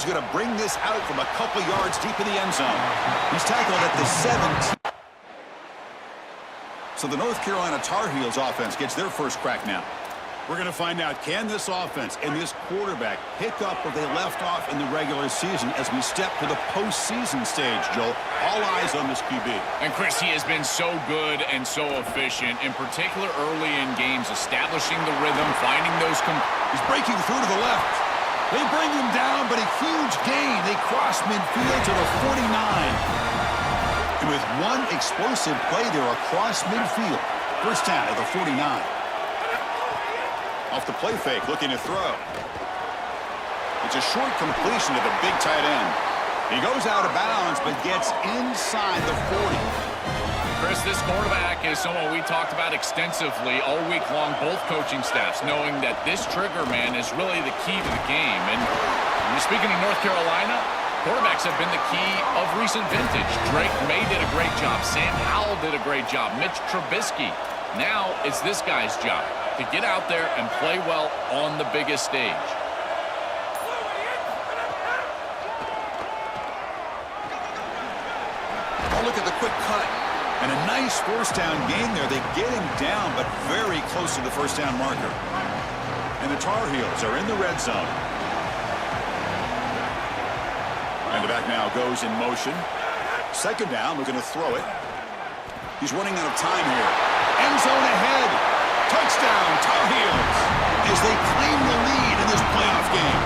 going to bring this out from a couple yards deep in the end zone. He's tackled at the 17. So the North Carolina Tar Heels offense gets their first crack now. We're going to find out, can this offense and this quarterback pick up where they left off in the regular season as we step to the postseason stage, Joel? All eyes on this QB. And, Chris, he has been so good and so efficient, in particular early in games, establishing the rhythm, finding those... He's breaking through to the left. They bring him down, but a huge gain. They cross midfield to the 49. And with one explosive play there across midfield, first down at the 49. Off the play fake, looking to throw. It's a short completion to the big tight end. He goes out of bounds, but gets inside the 40. Chris, this quarterback is someone we talked about extensively all week long, both coaching staffs, knowing that this trigger man is really the key to the game. And speaking of North Carolina, quarterbacks have been the key of recent vintage. Drake May did a great job. Sam Howell did a great job. Mitch Trubisky. Now it's this guy's job to get out there and play well on the biggest stage. Oh, look at the quick cut. And a nice first down gain there. They get him down, but very close to the first down marker. And the Tar Heels are in the red zone. And the back now goes in motion. Second down, looking to throw it. He's running out of time here. End zone ahead. Touchdown, Tar Heels, as they claim the lead in this playoff game.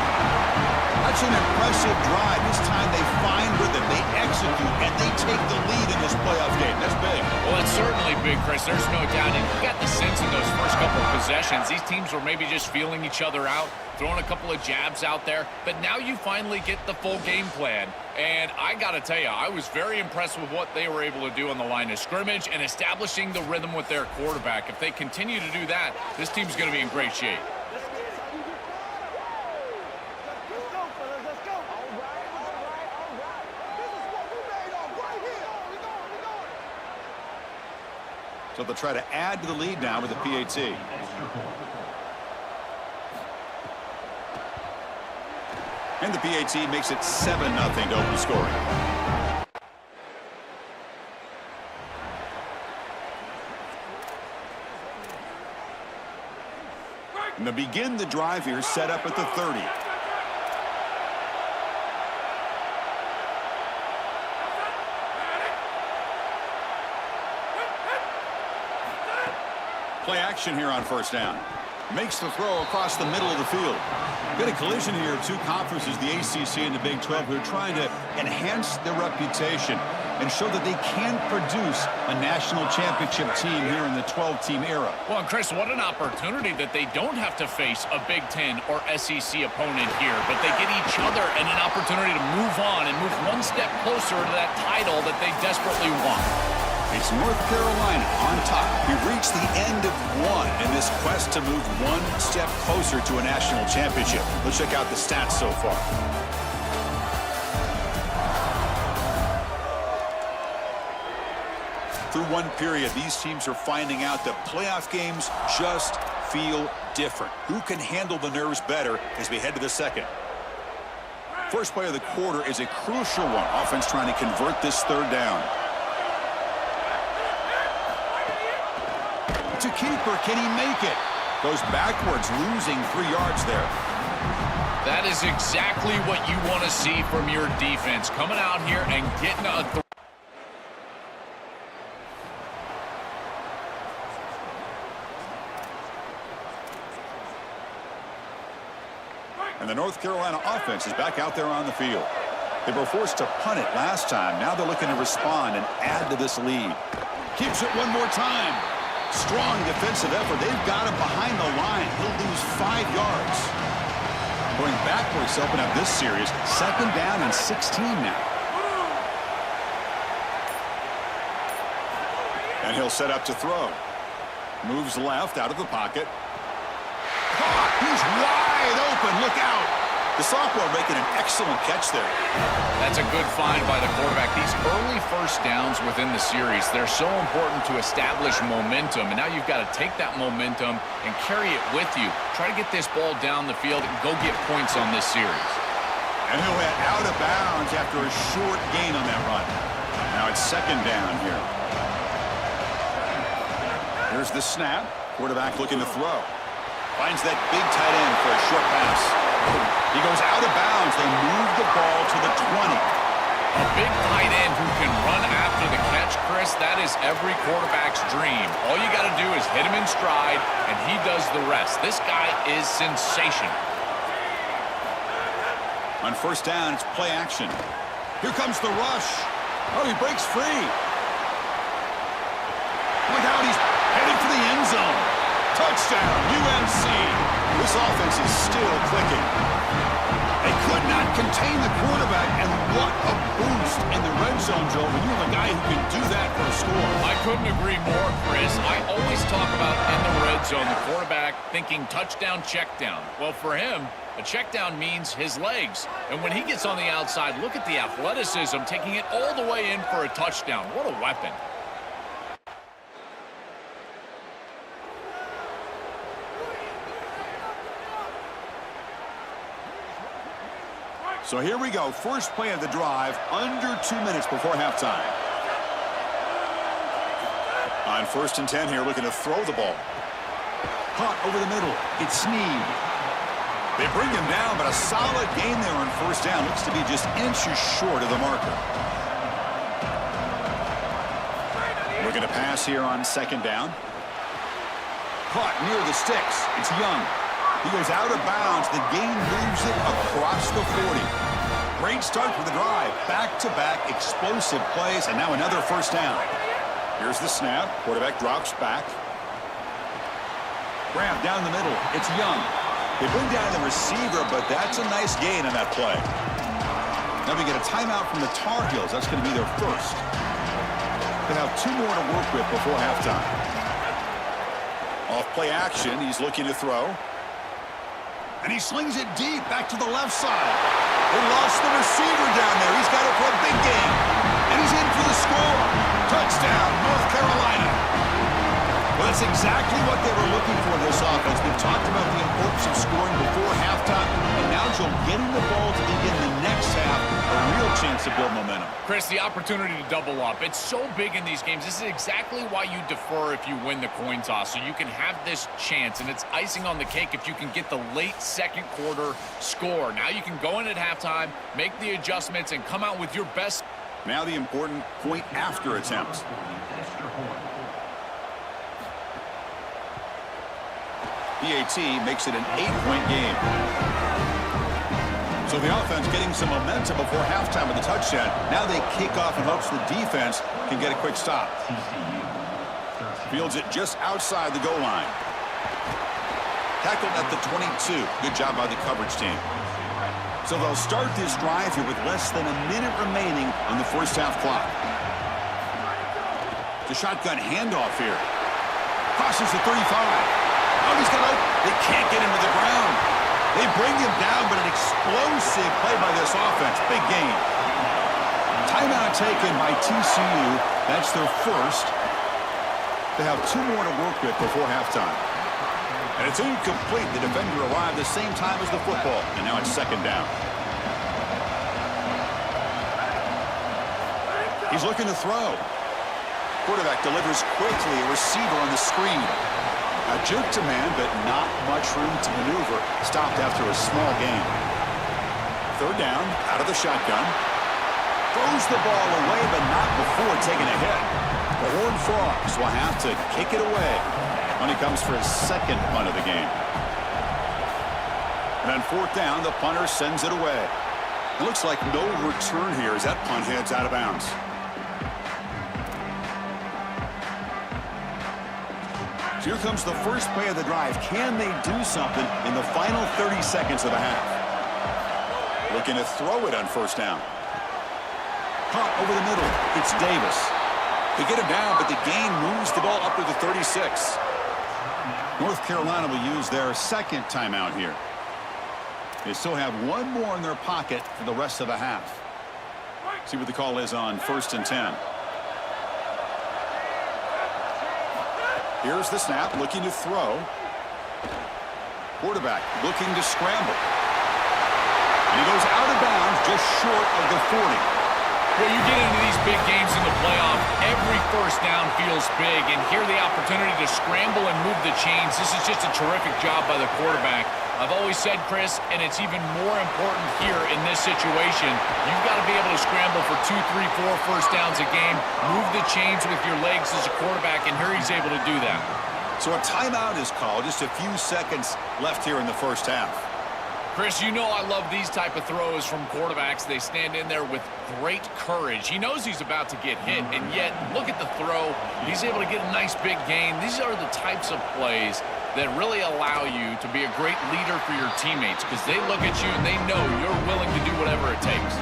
That's an impressive drive. This time they find rhythm, they execute, and they take the lead in this playoff game. That's big. Well, it's certainly big, Chris. There's no doubt. And you got the sense in those first couple of possessions, these teams were maybe just feeling each other out, throwing a couple of jabs out there. But now you finally get the full game plan. And I got to tell you, I was very impressed with what they were able to do on the line of scrimmage and establishing the rhythm with their quarterback. If they continue to do that, this team's going to be in great shape. So they'll try to add to the lead now with the PAT. And the PAT makes it 7-0 to open scoring. And to begin the drive here, set up at the 30. Play action here on first down. Makes the throw across the middle of the field. Got a collision here of two conferences, the ACC and the Big 12, who are trying to enhance their reputation and show that they can produce a national championship team here in the 12-team era. Well, and Chris, what an opportunity that they don't have to face a Big 10 or SEC opponent here, but they get each other and an opportunity to move on and move one step closer to that title that they desperately want. It's North Carolina on top. We've reached the end of one in this quest to move one step closer to a national championship. Let's check out the stats so far. Through one period, these teams are finding out that playoff games just feel different. Who can handle the nerves better as we head to the second? First play of the quarter is a crucial one. Offense trying to convert this third down. To keeper, can he make it? Goes backwards, losing 3 yards there. That is exactly what you want to see from your defense. Coming out here and getting a And the North Carolina offense is back out there on the field. They were forced to punt it last time. Now they're looking to respond and add to this lead. Keeps it one more time. Strong defensive effort. They've got him behind the line. He'll lose 5 yards. Going backwards to open up this series. Second down and 16 now. And he'll set up to throw. Moves left out of the pocket. Caught. He's wide open. Look out. The sophomore making an excellent catch there. That's a good find by the quarterback. These early first downs within the series, they're so important to establish momentum. And now you've got to take that momentum and carry it with you. Try to get this ball down the field and go get points on this series. And he'll head out of bounds after a short gain on that run. Now it's second down here. Here's the snap. Quarterback looking to throw. Finds that big tight end for a short pass. He goes out of bounds. They move the ball to the 20. A big tight end who can run after the catch, Chris, that is every quarterback's dream. All you got to do is hit him in stride, and he does the rest. This guy is sensational. On first down, it's play action. Here comes the rush. Oh, he breaks free. Look out, he's headed for the end zone. Touchdown, UNC. This offense is still clicking. They could not contain the quarterback, and what a boost in the red zone, Joe, when you have a guy who can do that for a score. I couldn't agree more, Chris. I always talk about in the red zone, the quarterback thinking touchdown, check down. Well, for him, a check down means his legs. And when he gets on the outside, look at the athleticism, taking it all the way in for a touchdown. What a weapon. So here we go. First play of the drive, under 2 minutes before halftime. On first and 10 here, looking to throw the ball. Caught over the middle. It's Snead. They bring him down, but a solid gain there on first down. Looks to be just inches short of the marker. Looking to pass here on second down. Caught near the sticks. It's Young. He goes out of bounds. The gain moves it across the 40. Great start for the drive. Back-to-back explosive plays, and now another first down. Here's the snap. Quarterback drops back. Grab down the middle. It's Young. They bring down the receiver, but that's a nice gain on that play. Now we get a timeout from the Tar Heels. That's going to be their first. They have 2 more to work with before halftime. Off play action. He's looking to throw. And he slings it deep back to the left side. They lost the receiver down there. He's got it for a big game. And he's in for the score. Touchdown, North Carolina. Well, that's exactly what they were looking for this offense. We've talked about the importance of scoring before halftime. And now, Joe, getting the ball to begin the next half, a real chance to build momentum. Chris, the opportunity to double up. It's so big in these games. This is exactly why you defer if you win the coin toss, so you can have this chance, and it's icing on the cake if you can get the late second quarter score. Now you can go in at halftime, make the adjustments, and come out with your best. Now the important point after attempt. PAT makes it an 8-point game. So the offense getting some momentum before halftime with the touchdown. Now they kick off in hopes the defense can get a quick stop. Fields it just outside the goal line. Tackled at the 22. Good job by the coverage team. So they'll start this drive here with less than a minute remaining on the first half clock. The shotgun handoff here. Crosses the 35. Oh, he's got open. They can't get him to the ground. They bring him down, but an explosive play by this offense. Big game. Timeout taken by TCU. That's their first. They have 2 more to work with before halftime. And it's incomplete. The defender arrived the same time as the football. And now it's second down. He's looking to throw. Quarterback delivers quickly. A receiver on the screen. A juke to man, but not much room to maneuver. Stopped after a small gain. Third down, out of the shotgun. Throws the ball away, but not before taking a hit. The Horned Frogs will have to kick it away when he comes for his second punt of the game. And on fourth down, the punter sends it away. It looks like no return here as that punt heads out of bounds. So here comes the first play of the drive. Can they do something in the final 30 seconds of the half? Looking to throw it on first down. Caught over the middle. It's Davis. They get him down, but the gain moves the ball up to the 36. North Carolina will use their second timeout here. They still have 1 more in their pocket for the rest of the half. See what the call is on first and 10. Here's the snap, looking to throw. Quarterback looking to scramble. And he goes out of bounds just short of the 40. Well, you get into these big games in the playoff, every first down feels big, and here the opportunity to scramble and move the chains. This is just a terrific job by the quarterback. I've always said, Chris, and it's even more important here in this situation, you've got to be able to scramble for 2, 3, 4 first downs a game, move the chains with your legs as a quarterback, and here he's able to do that. So a timeout is called. Just a few seconds left here in the first half. Chris, you know I love these type of throws from quarterbacks. They stand in there with great courage. He knows he's about to get hit, and yet, look at the throw. He's able to get a nice big gain. These are the types of plays that really allow you to be a great leader for your teammates because they look at you and they know you're willing to do whatever it takes.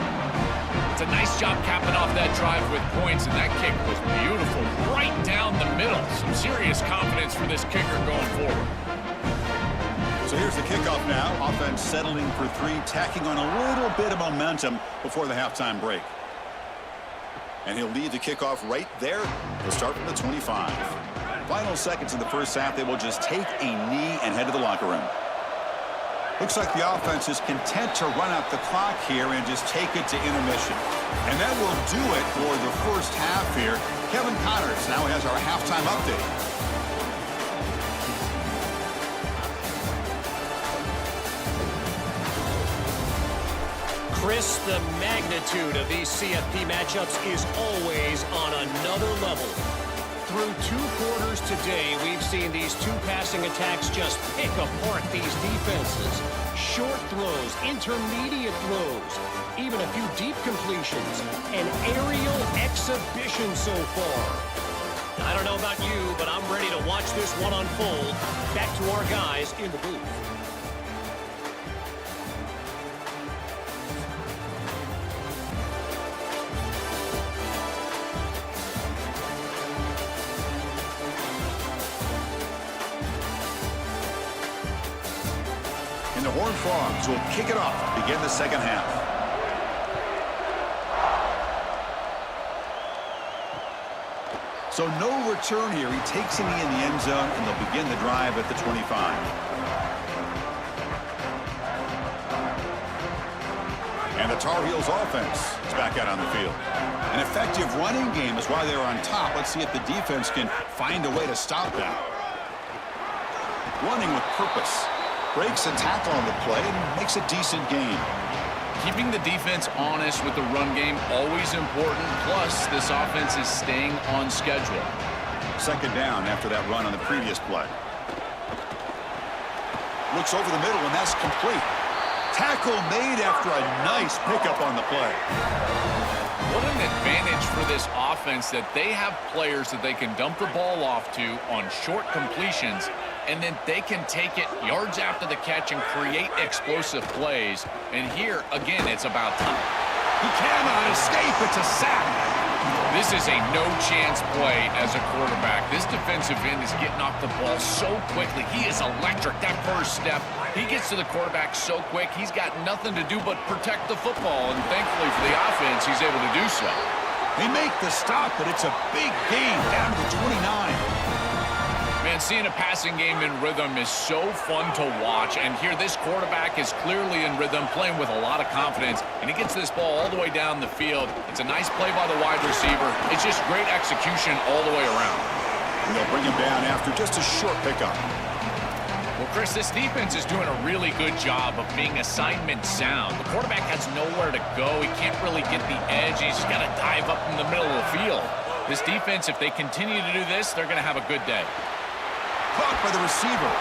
It's a nice job capping off that drive with points, and that kick was beautiful. Right down the middle. Some serious confidence for this kicker going forward. So here's the kickoff now. Offense settling for 3, tacking on a little bit of momentum before the halftime break. And he'll lead the kickoff right there. He'll start from the 25. Final seconds in the first half, they will just take a knee and head to the locker room. Looks like the offense is content to run out the clock here and just take it to intermission. And that will do it for the first half here. Kevin Connors now has our halftime update. Chris, the magnitude of these CFP matchups is always on another level. Through 2 quarters today, we've seen these 2 passing attacks just pick apart these defenses. Short throws, intermediate throws, even a few deep completions. An aerial exhibition so far. I don't know about you, but I'm ready to watch this one unfold. Back to our guys in the booth. And the Horned Frogs will kick it off, begin the second half. So no return here. He takes a knee in the end zone, and they'll begin the drive at the 25. And the Tar Heels offense is back out on the field. An effective running game is why they're on top. Let's see if the defense can find a way to stop that. Running with purpose. Breaks a tackle on the play and makes a decent gain. Keeping the defense honest with the run game, always important. Plus, this offense is staying on schedule. Second down after that run on the previous play. Looks over the middle, and that's complete. Tackle made after a nice pickup on the play. What an advantage for this offense that they have players that they can dump the ball off to on short completions, and then they can take it yards after the catch and create explosive plays. And here, again, it's about time. He cannot escape. It's a sack. This is a no-chance play as a quarterback. This defensive end is getting off the ball so quickly. He is electric. That first step, he gets to the quarterback so quick, he's got nothing to do but protect the football. And thankfully for the offense, he's able to do so. They make the stop, but it's a big gain down to 29. Man, seeing a passing game in rhythm is so fun to watch. And here, this quarterback is clearly in rhythm, playing with a lot of confidence. And he gets this ball all the way down the field. It's a nice play by the wide receiver. It's just great execution all the way around. And they'll bring him down after just a short pickup. Well, Chris, this defense is doing a really good job of being assignment sound. The quarterback has nowhere to go. He can't really get the edge. He's just got to dive up in the middle of the field. This defense, if they continue to do this, they're going to have a good day. Caught by the receiver.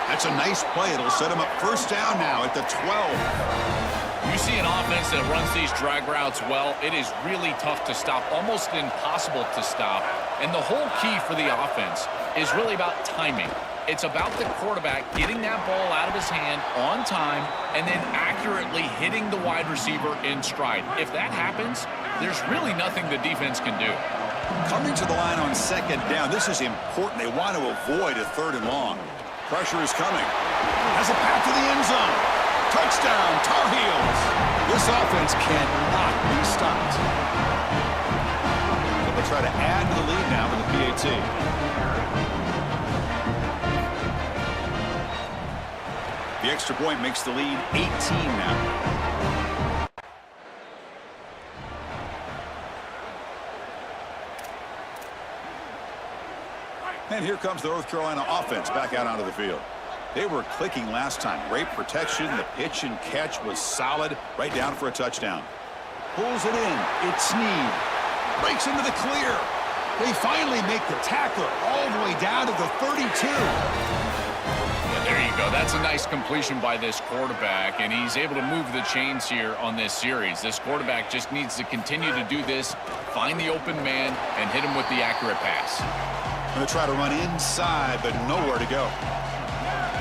That's a nice play. It'll set him up first down now at the 12. You see an offense that runs these drag routes well, it is really tough to stop, almost impossible to stop. And the whole key for the offense is really about timing. It's about the quarterback getting that ball out of his hand on time and then accurately hitting the wide receiver in stride. If that happens, there's really nothing the defense can do. Coming to the line on second down, this is important. They want to avoid a third and long. Pressure is coming. Has a path to the end zone. Touchdown, Tar Heels. This offense cannot be stopped. So they'll try to add to the lead now with the PAT. The extra point makes the lead 18 now. And here comes the North Carolina offense back out onto the field. They were clicking last time. Great protection. The pitch and catch was solid. Right down for a touchdown. Pulls it in. It's Snead. Breaks into the clear. They finally make the tackle all the way down to the 32. Yeah, there you go. That's a nice completion by this quarterback, and he's able to move the chains here on this series. This quarterback just needs to continue to do this, find the open man, and hit him with the accurate pass. Going to try to run inside, but nowhere to go.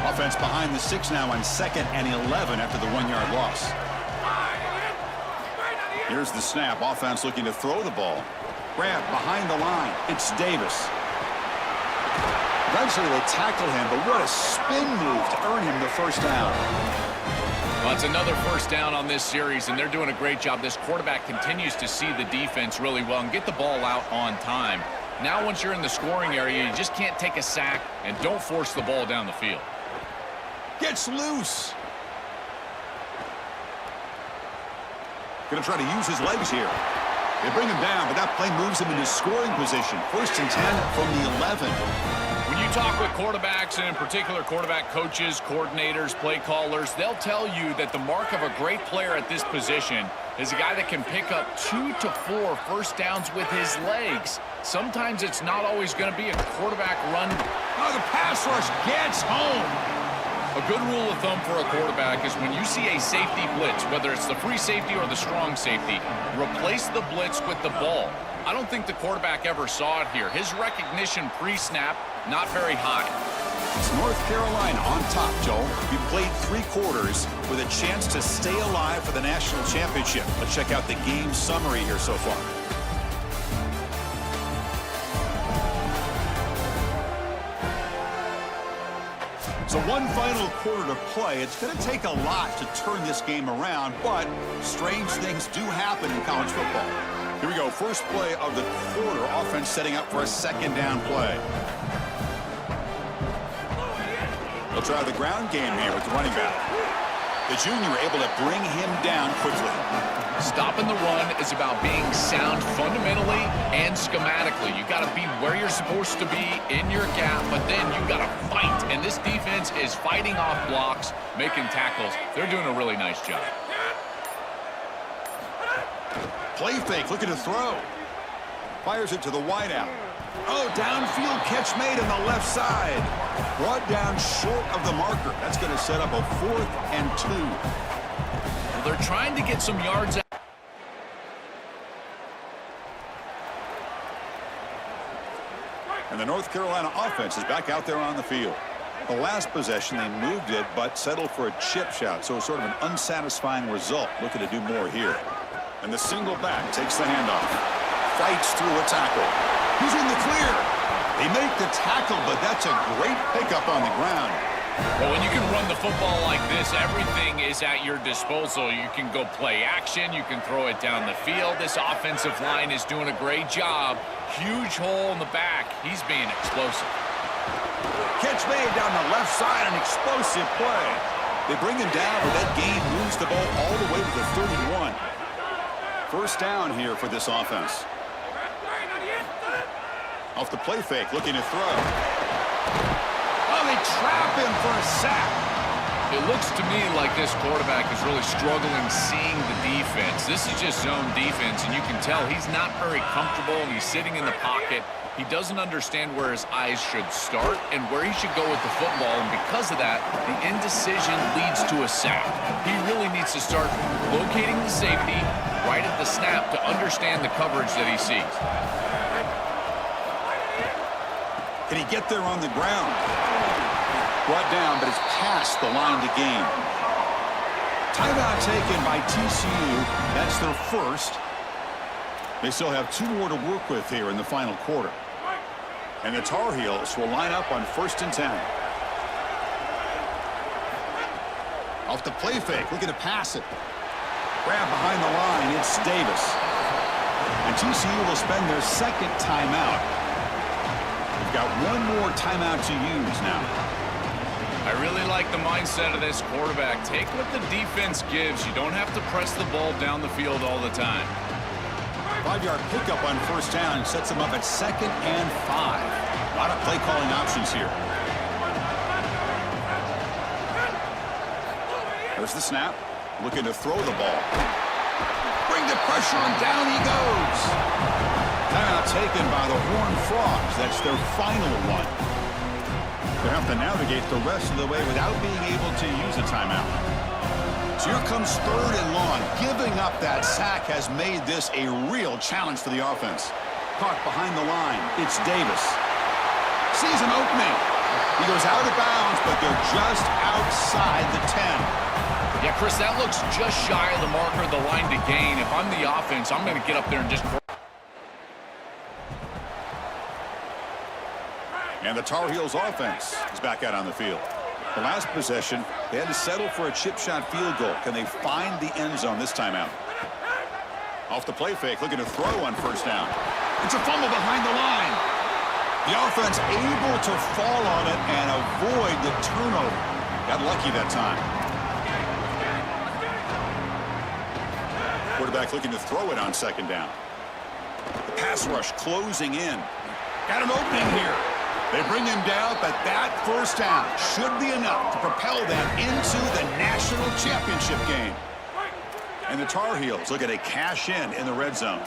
Offense behind the 6 now on 2nd and 11 after the 1-yard loss. Here's the snap. Offense looking to throw the ball. Grab behind the line. It's Davis. Eventually they tackle him, but what a spin move to earn him the first down. Well, it's another first down on this series, and they're doing a great job. This quarterback continues to see the defense really well and get the ball out on time. Now once you're in the scoring area, you just can't take a sack and don't force the ball down the field. Gets loose. Going to try to use his legs here. They bring him down, but that play moves him into scoring position. 1st and 10 from the 11. When you talk with quarterbacks, and in particular quarterback coaches, coordinators, play callers, they'll tell you that the mark of a great player at this position is a guy that can pick up 2 to 4 first downs with his legs. Sometimes it's not always going to be a quarterback run. Oh, the pass rush gets home. A good rule of thumb for a quarterback is when you see a safety blitz, whether it's the free safety or the strong safety, replace the blitz with the ball. I don't think the quarterback ever saw it here. His recognition pre-snap, not very high. It's North Carolina on top, Joel. You played 3 quarters with a chance to stay alive for the national championship. Let's check out the game summary here so far. So one final quarter to play. It's going to take a lot to turn this game around, but strange things do happen in college football. Here we go. First play of the quarter. Offense setting up for a 2nd down play. They'll try the ground game here with the running back. The junior able to bring him down quickly. Stopping the run is about being sound fundamentally and schematically. You got to be where you're supposed to be in your gap, but then you got to fight. And this defense is fighting off blocks, making tackles. They're doing a really nice job. Play fake, looking to throw. Fires it to the wideout. Oh, downfield catch made on the left side. Brought down short of the marker. That's going to set up a 4th and 2. Well, they're trying to get some yards out. And the North Carolina offense is back out there on the field. The last possession, they moved it, but settled for a chip shot, so it's sort of an unsatisfying result. Looking to do more here. And the single back takes the handoff. Fights through a tackle. He's in the clear. They make the tackle, but that's a great pickup on the ground. Well, when you can run the football like this, everything is at your disposal. You can go play action. You can throw it down the field. This offensive line is doing a great job. Huge hole in the back. He's being explosive. Catch made down the left side, an explosive play. They bring him down, but that gain moves the ball all the way to the 31. First down here for this offense. Off the play fake, looking to throw. Oh, they trap him for a sack. It looks to me like this quarterback is really struggling seeing the defense. This is just zone defense, and you can tell he's not very comfortable. He's sitting in the pocket. He doesn't understand where his eyes should start and where he should go with the football, and because of that, the indecision leads to a sack. He really needs to start locating the safety right at the snap to understand the coverage that he sees. Can he get there on the ground? Brought down, but it's past the line to gain. Timeout taken by TCU. That's their first. They still have 2 more to work with here in the final quarter. And the Tar Heels will line up on 1st and 10. Off the play fake, looking to pass it. Grab behind the line, it's Davis. And TCU will spend their 2nd timeout. They've got 1 more timeout to use now. I really like the mindset of this quarterback. Take what the defense gives. You don't have to press the ball down the field all the time. 5-yard pickup on 1st down sets them up at 2nd and 5. A lot of play calling options here. There's the snap. Looking to throw the ball. Bring the pressure and down he goes. Timeout taken by the Horned Frogs. That's their final one. They have to navigate the rest of the way without being able to use a timeout. So here comes 3rd and long. Giving up that sack has made this a real challenge for the offense. Caught behind the line. It's Davis. Sees an opening. He goes out of bounds, but they're just outside the 10. Yeah, Chris, that looks just shy of the marker, the line to gain. If I'm the offense, I'm going to get up there and just... And the Tar Heels offense is back out on the field. The last possession, they had to settle for a chip shot field goal. Can they find the end zone this time out? Off the play fake, looking to throw on 1st down. It's a fumble behind the line. The offense able to fall on it and avoid the turnover. Got lucky that time. Quarterback looking to throw it on 2nd down. The pass rush closing in. Got an opening here. They bring him down, but that 1st down should be enough to propel them into the national championship game. And the Tar Heels look at a cash in the red zone.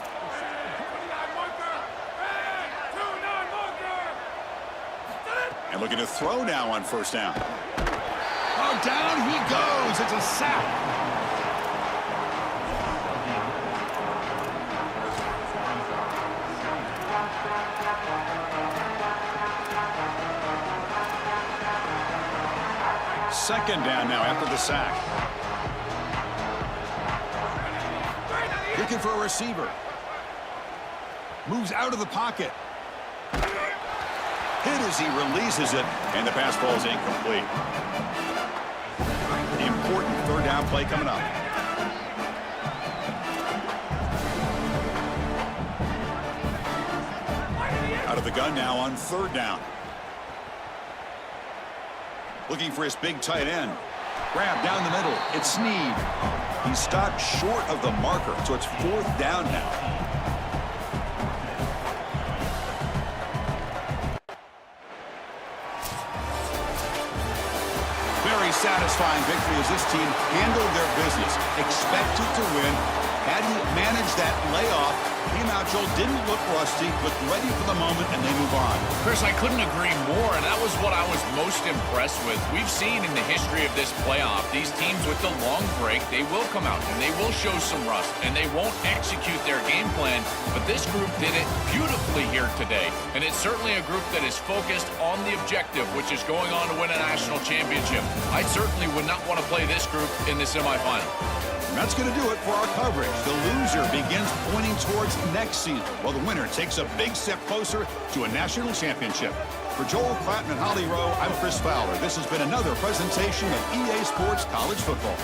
And looking to throw now on 1st down. Oh, down he goes. It's a sack. Second down now after the sack. Looking for a receiver. Moves out of the pocket. Hit as he releases it, and the pass ball is incomplete. The important 3rd down play coming up. Out of the gun now on 3rd down. Looking for his big tight end. Grab down the middle. It's Snead. He stopped short of the marker, so it's 4th down now. Very satisfying victory as this team handled their business. Expected to win. Had he managed that layoff, came out, Joel, didn't look rusty, looked ready for the moment, and they move on. Chris, I couldn't agree more, and that was what I was most impressed with. We've seen in the history of this playoff, these teams with the long break, they will come out, and they will show some rust, and they won't execute their game plan, but this group did it beautifully here today, and it's certainly a group that is focused on the objective, which is going on to win a national championship. I certainly would not want to play this group in the semifinal. And that's going to do it for our coverage. The loser begins pointing towards next season, while the winner takes a big step closer to a national championship. For Joel Klatten and Holly Rowe, I'm Chris Fowler. This has been another presentation of EA Sports College Football.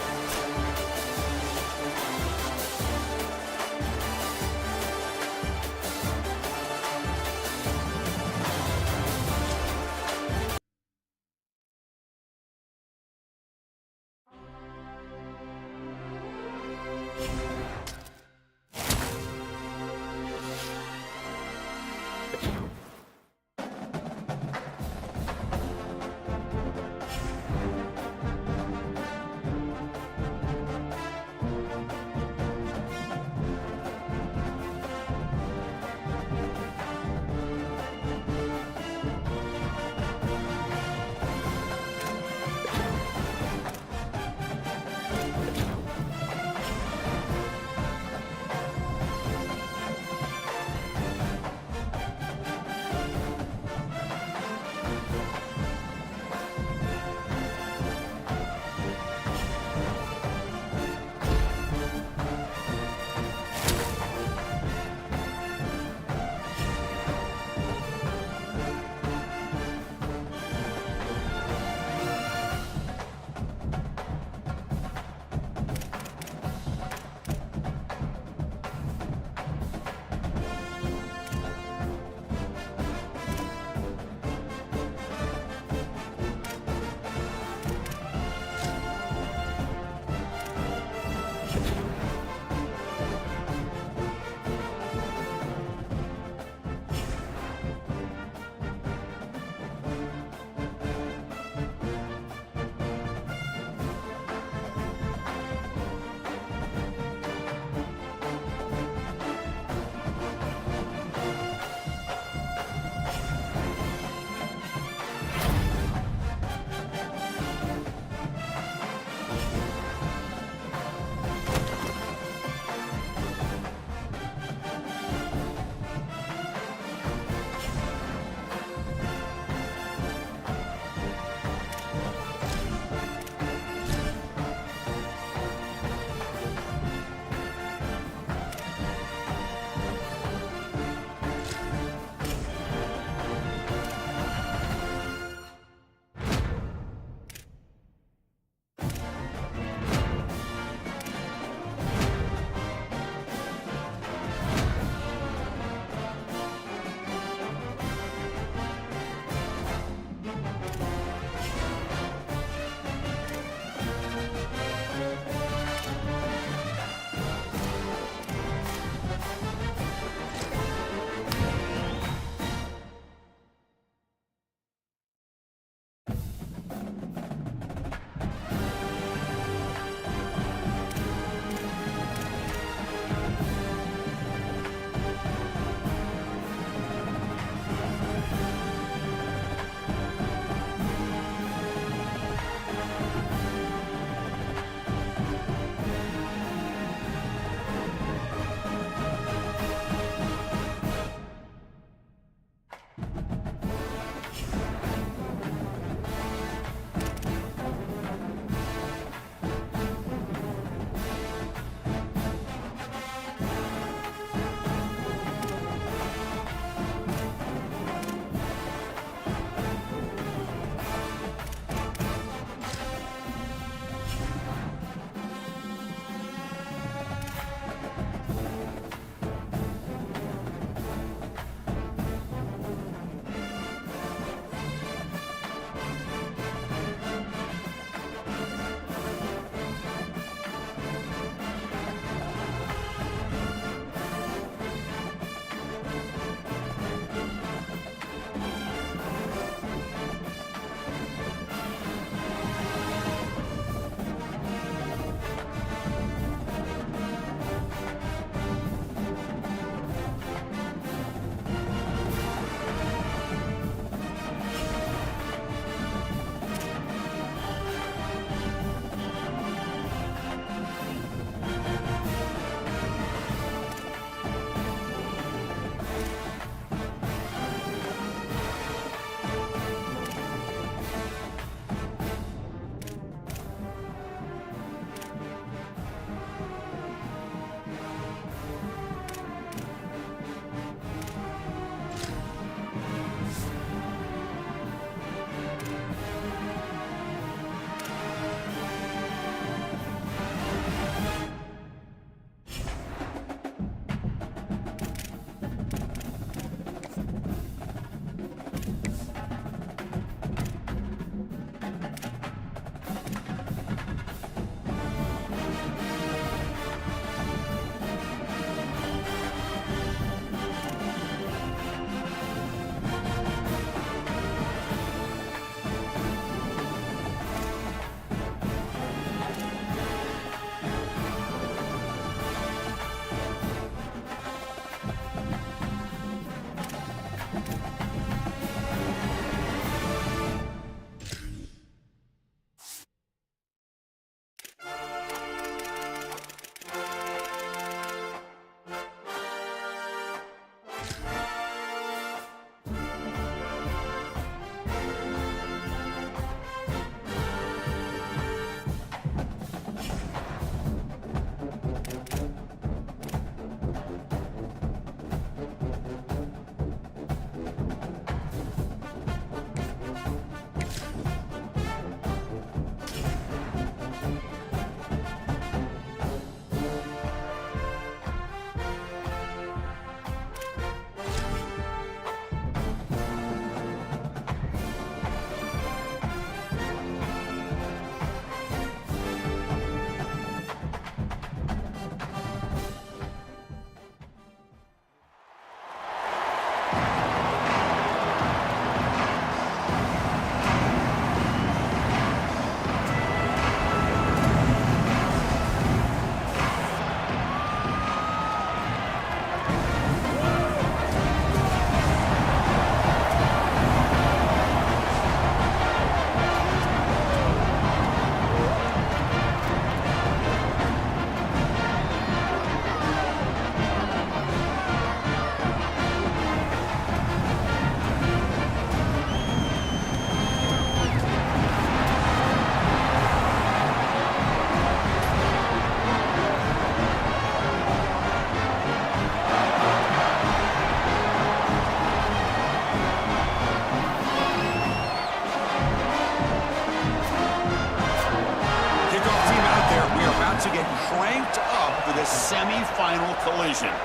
final collision.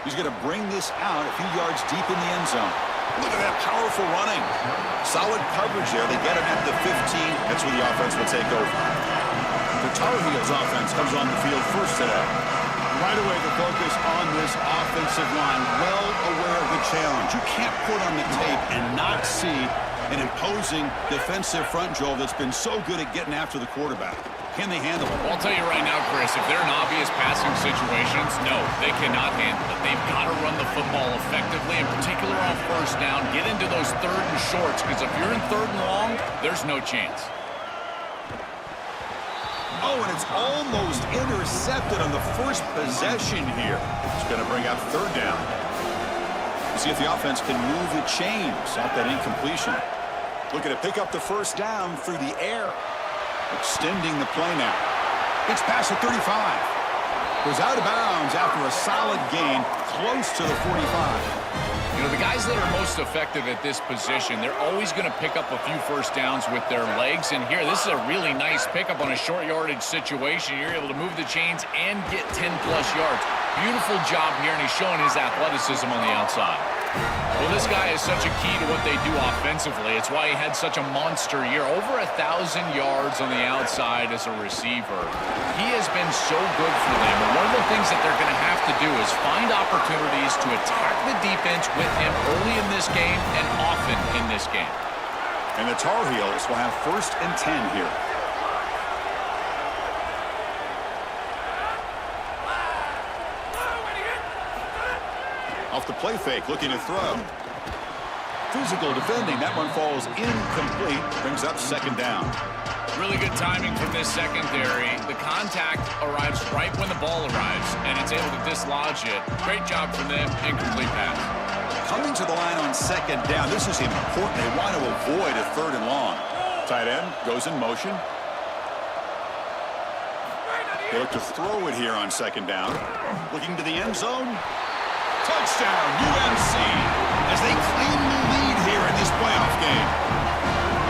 He's going to bring this out a few yards deep in the end zone. Look at that powerful running. Solid coverage there. They get him at the 15. That's where the offense will take over. The Tar Heels offense comes on the field first today. Right away, the focus on this offensive line. Well aware of the challenge. You can't put on the tape and not see an imposing defensive front, Joel, that's been so good at getting after the quarterback. Can they handle it? Well, I'll tell you right now, Chris, if they're in obvious passing situations, no, they cannot handle it. They've got to run the football effectively, in particular on first down. Get into those third and shorts, because if you're in third and long, there's no chance. Oh, and it's almost intercepted on the first possession here. It's going to bring out third down. See if the offense can move the chains off that incompletion. Looking to pick up the first down through the air. Extending the play now. It's past the 35. Goes out of bounds after a solid gain close to the 45. You know, the guys that are most effective at this position, they're always going to pick up a few first downs with their legs. And here, this is a really nice pickup on a short yardage situation. You're able to move the chains and get 10-plus yards. Beautiful job here, and he's showing his athleticism on the outside. Well, this guy is such a key to what they do offensively. It's why he had such a monster year. Over 1,000 yards on the outside as a receiver. He has been so good for them. And one of the things that they're going to have to do is find opportunities to attack the defense with him early in this game and often in this game. And the Tar Heels will have 1st and 10 here. Off the play fake, looking to throw. Physical defending. That one falls incomplete. Brings up second down. Really good timing from this secondary. The contact arrives right when the ball arrives, and it's able to dislodge it. Great job from them. Incomplete pass. Coming to the line on second down. This is important. They want to avoid a third and long. Tight end goes in motion. They look to throw it here on second down. Looking to the end zone. Touchdown, UMC, as they claim the lead here in this playoff game.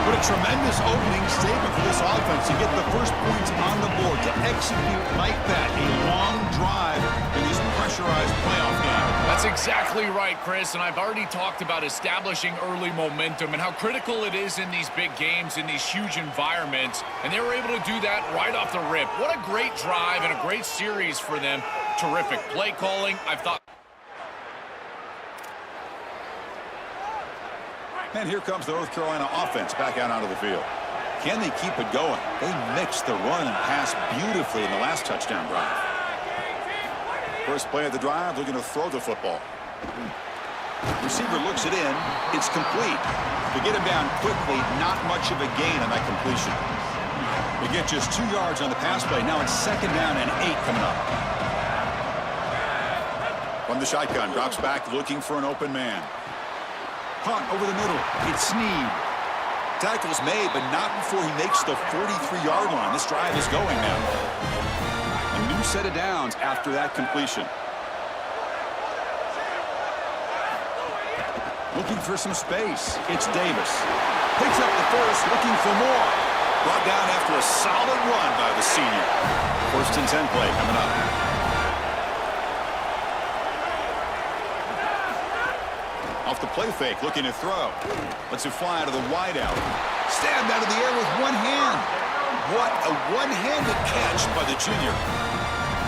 What a tremendous opening statement for this offense to get the first points on the board, to execute like that, a long drive in this pressurized playoff game. That's exactly right, Chris, and I've already talked about establishing early momentum and how critical it is in these big games, in these huge environments, and they were able to do that right off the rip. What a great drive and a great series for them. Terrific play calling. I've thought... And here comes the North Carolina offense back out onto the field. Can they keep it going? They mixed the run and pass beautifully in the last touchdown drive. First play of the drive, looking to throw the football. Receiver looks it in. It's complete. To get him down quickly, not much of a gain on that completion. They get just 2 yards on the pass play. Now it's second down and 8 coming up. From the shotgun, drops back looking for an open man. Hunt over the middle. It's Snead. Tackle's made, but not before he makes the 43-yard line. This drive is going now. A new set of downs after that completion. Looking for some space. It's Davis. Picks up the first, looking for more. Brought down after a solid run by the senior. 1st and 10 play coming up. Off the play fake, looking to throw. Lets it fly out of the wideout. Stabbed out of the air with one hand. What a one-handed catch by the junior.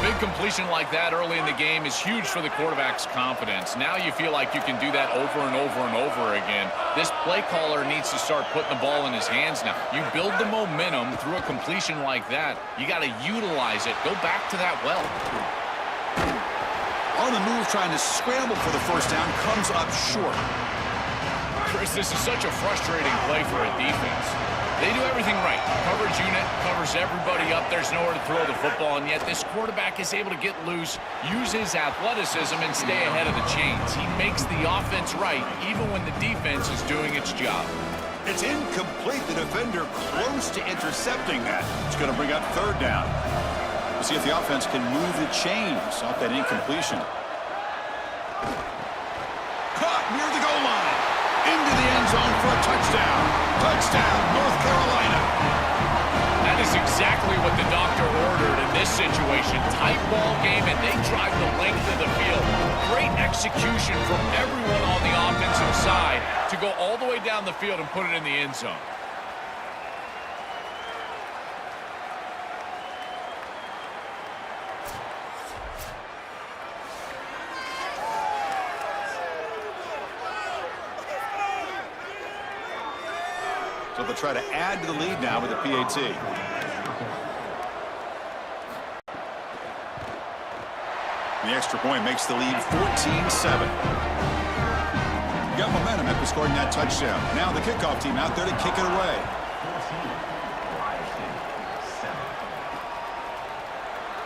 Big completion like that early in the game is huge for the quarterback's confidence. Now you feel like you can do that over and over and over again. This play caller needs to start putting the ball in his hands now. You build the momentum through a completion like that. You got to utilize it. Go back to that well. On the move, trying to scramble for the first down, comes up short. Chris, this is such a frustrating play for a defense. They do everything right. Coverage unit covers everybody up. There's nowhere to throw the football, and yet this quarterback is able to get loose, use his athleticism, and stay ahead of the chains. He makes the offense right, even when the defense is doing its job. It's incomplete. The defender close to intercepting that. It's going to bring up third down. We'll see if the offense can move the chains off that incompletion. Caught near the goal line. Into the end zone for a touchdown. Touchdown, North Carolina. That is exactly what the doctor ordered in this situation. Tight ball game, and they drive the length of the field. Great execution from everyone on the offensive side to go all the way down the field and put it in the end zone. So they'll try to add to the lead now with a PAT. The extra point makes the lead 14-7. Got momentum after scoring that touchdown. Now the kickoff team out there to kick it away.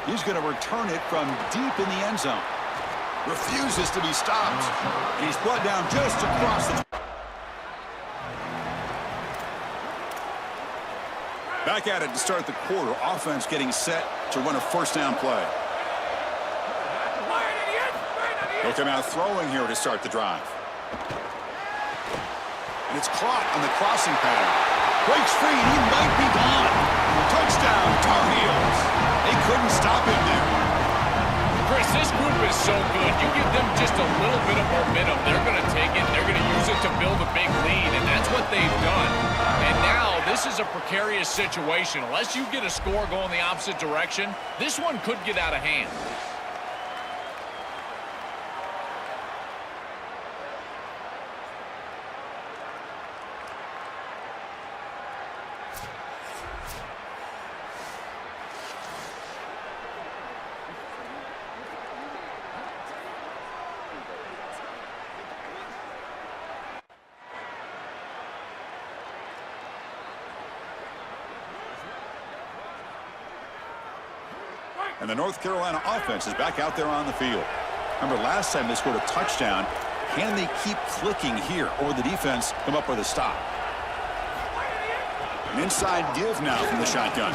He's going to return it from deep in the end zone. Refuses to be stopped. And he's brought down just across the... Back at it to start the quarter. Offense getting set to run a first down play. He'll come out throwing here to start the drive. And it's caught on the crossing pattern. Breaks free, and he might be gone. Touchdown, Tar Heels. They couldn't stop him there. Chris, this group is so good. You give them just a little bit of momentum, they're going to take it, they're going to use it to build a big lead, and that's what they've done. And now this is a precarious situation. Unless you get a score going the opposite direction, this one could get out of hand. And the North Carolina offense is back out there on the field. Remember, last time they scored a touchdown. Can they keep clicking here, or the defense come up with a stop? An inside give now from the shotgun.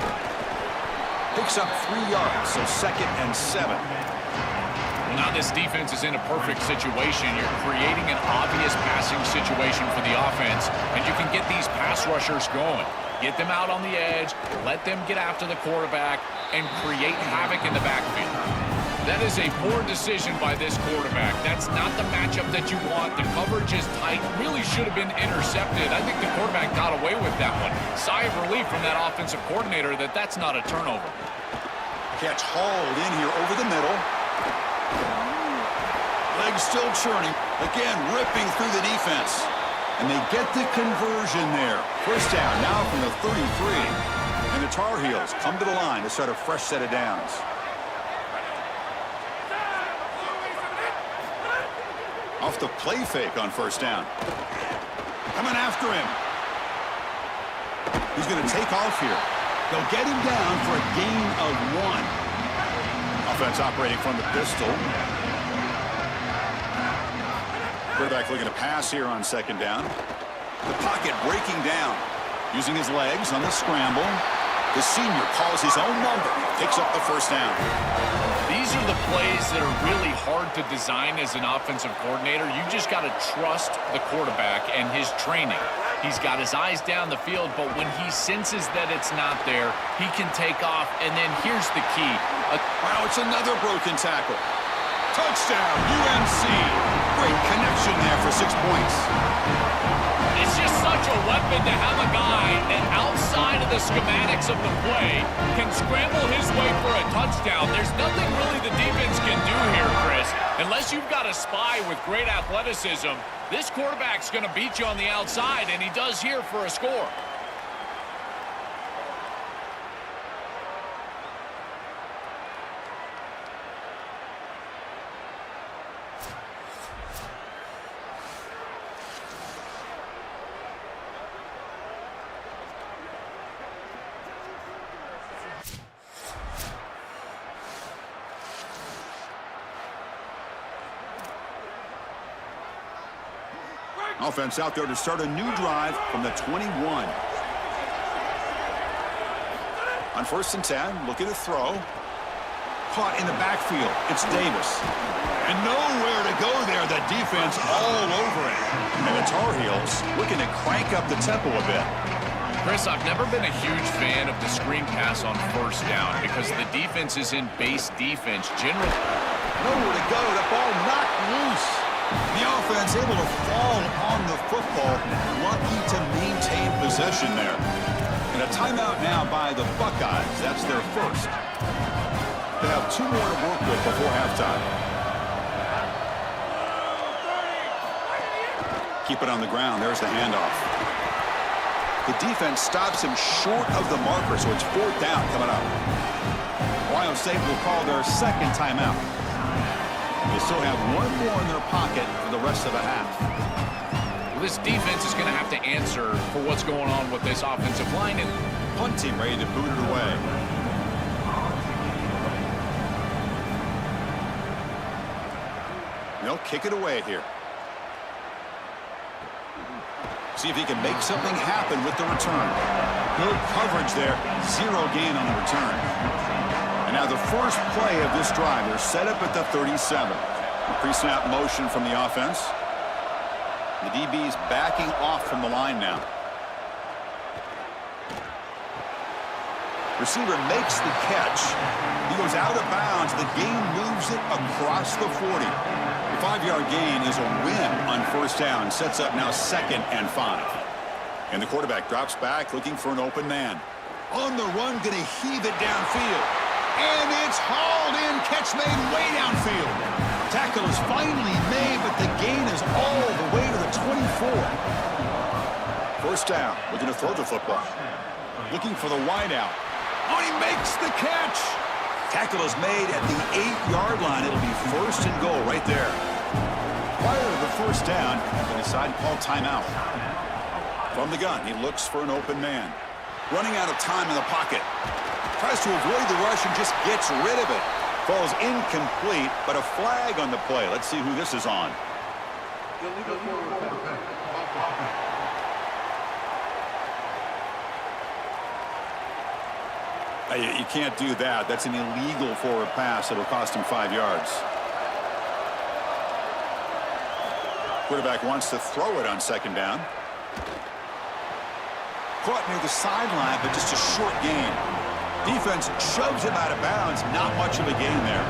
Picks up 3 yards, so 2nd and 7. Well, now this defense is in a perfect situation. You're creating an obvious passing situation for the offense, and you can get these pass rushers going. Get them out on the edge, let them get after the quarterback, and create havoc in the backfield. That is a poor decision by this quarterback. That's not the matchup that you want. The coverage is tight. Really should have been intercepted. I think the quarterback got away with that one. Sigh of relief from that offensive coordinator that that's not a turnover. Catch hauled in here over the middle. Legs still churning. Again, ripping through the defense. And they get the conversion there. First down now from the 33. And the Tar Heels come to the line to start a fresh set of downs. Off the play fake on first down. Coming after him. He's going to take off here. They'll get him down for a gain of 1. Offense operating from the pistol. Quarterback looking to pass here on second down. The pocket breaking down. Using his legs on the scramble. The senior calls his own number. Picks up the first down. These are the plays that are really hard to design as an offensive coordinator. You just got to trust the quarterback and his training. He's got his eyes down the field, but when he senses that it's not there, he can take off. And then here's the key. Wow, it's another broken tackle. Touchdown, UNC. Great connection there for 6 points. It's just such a weapon to have a guy that outside of the schematics of the play can scramble his way for a touchdown. There's nothing really the defense can do here, Chris. Unless you've got a spy with great athleticism, this quarterback's going to beat you on the outside, and he does here for a score. Offense out there to start a new drive from the 21. On 1st and 10, looking to throw. Caught in the backfield. It's Davis. And nowhere to go there. The defense all over it. And the Tar Heels looking to crank up the tempo a bit. Chris, I've never been a huge fan of the screen pass on first down because the defense is in base defense. Generally, nowhere to go. The ball knocked loose. The offense able to fall on the football. Lucky to maintain possession there. And a timeout now by the Buckeyes. That's their first. They have 2 more to work with before halftime. Keep it on the ground. There's the handoff. The defense stops him short of the marker, so it's 4th down coming up. Ohio State will call their second timeout. They still have 1 more in their pocket for the rest of the half. Well, this defense is going to have to answer for what's going on with this offensive line. And punt team ready to boot it away. They'll kick it away here. See if he can make something happen with the return. Good coverage there. 0 gain on the return. And now the first play of this drive. They're set up at the 37. A pre-snap motion from the offense. The DB's backing off from the line now. Receiver makes the catch. He goes out of bounds. The gain moves it across the 40. The 5-yard gain is a win on first down. Sets up now 2nd and 5. And the quarterback drops back looking for an open man. On the run, going to heave it downfield. And it's hauled in. Catch made way downfield. Tackle is finally made, but the gain is all the way to the 24. First down. Looking to throw the football. Looking for the wideout. Oh, he makes the catch. Tackle is made at the 8-yard line. It'll be 1st and goal right there. Prior to the first down, they decide to call timeout. From the gun, he looks for an open man. Running out of time in the pocket. Tries to avoid the rush and just gets rid of it. Falls incomplete, but a flag on the play. Let's see who this is on. You can't do that. That's an illegal forward pass. It'll cost him 5 yards. Quarterback wants to throw it on 2nd down. Caught near the sideline, but just a short gain. Defense shoves him out of bounds. Not much of a gain there.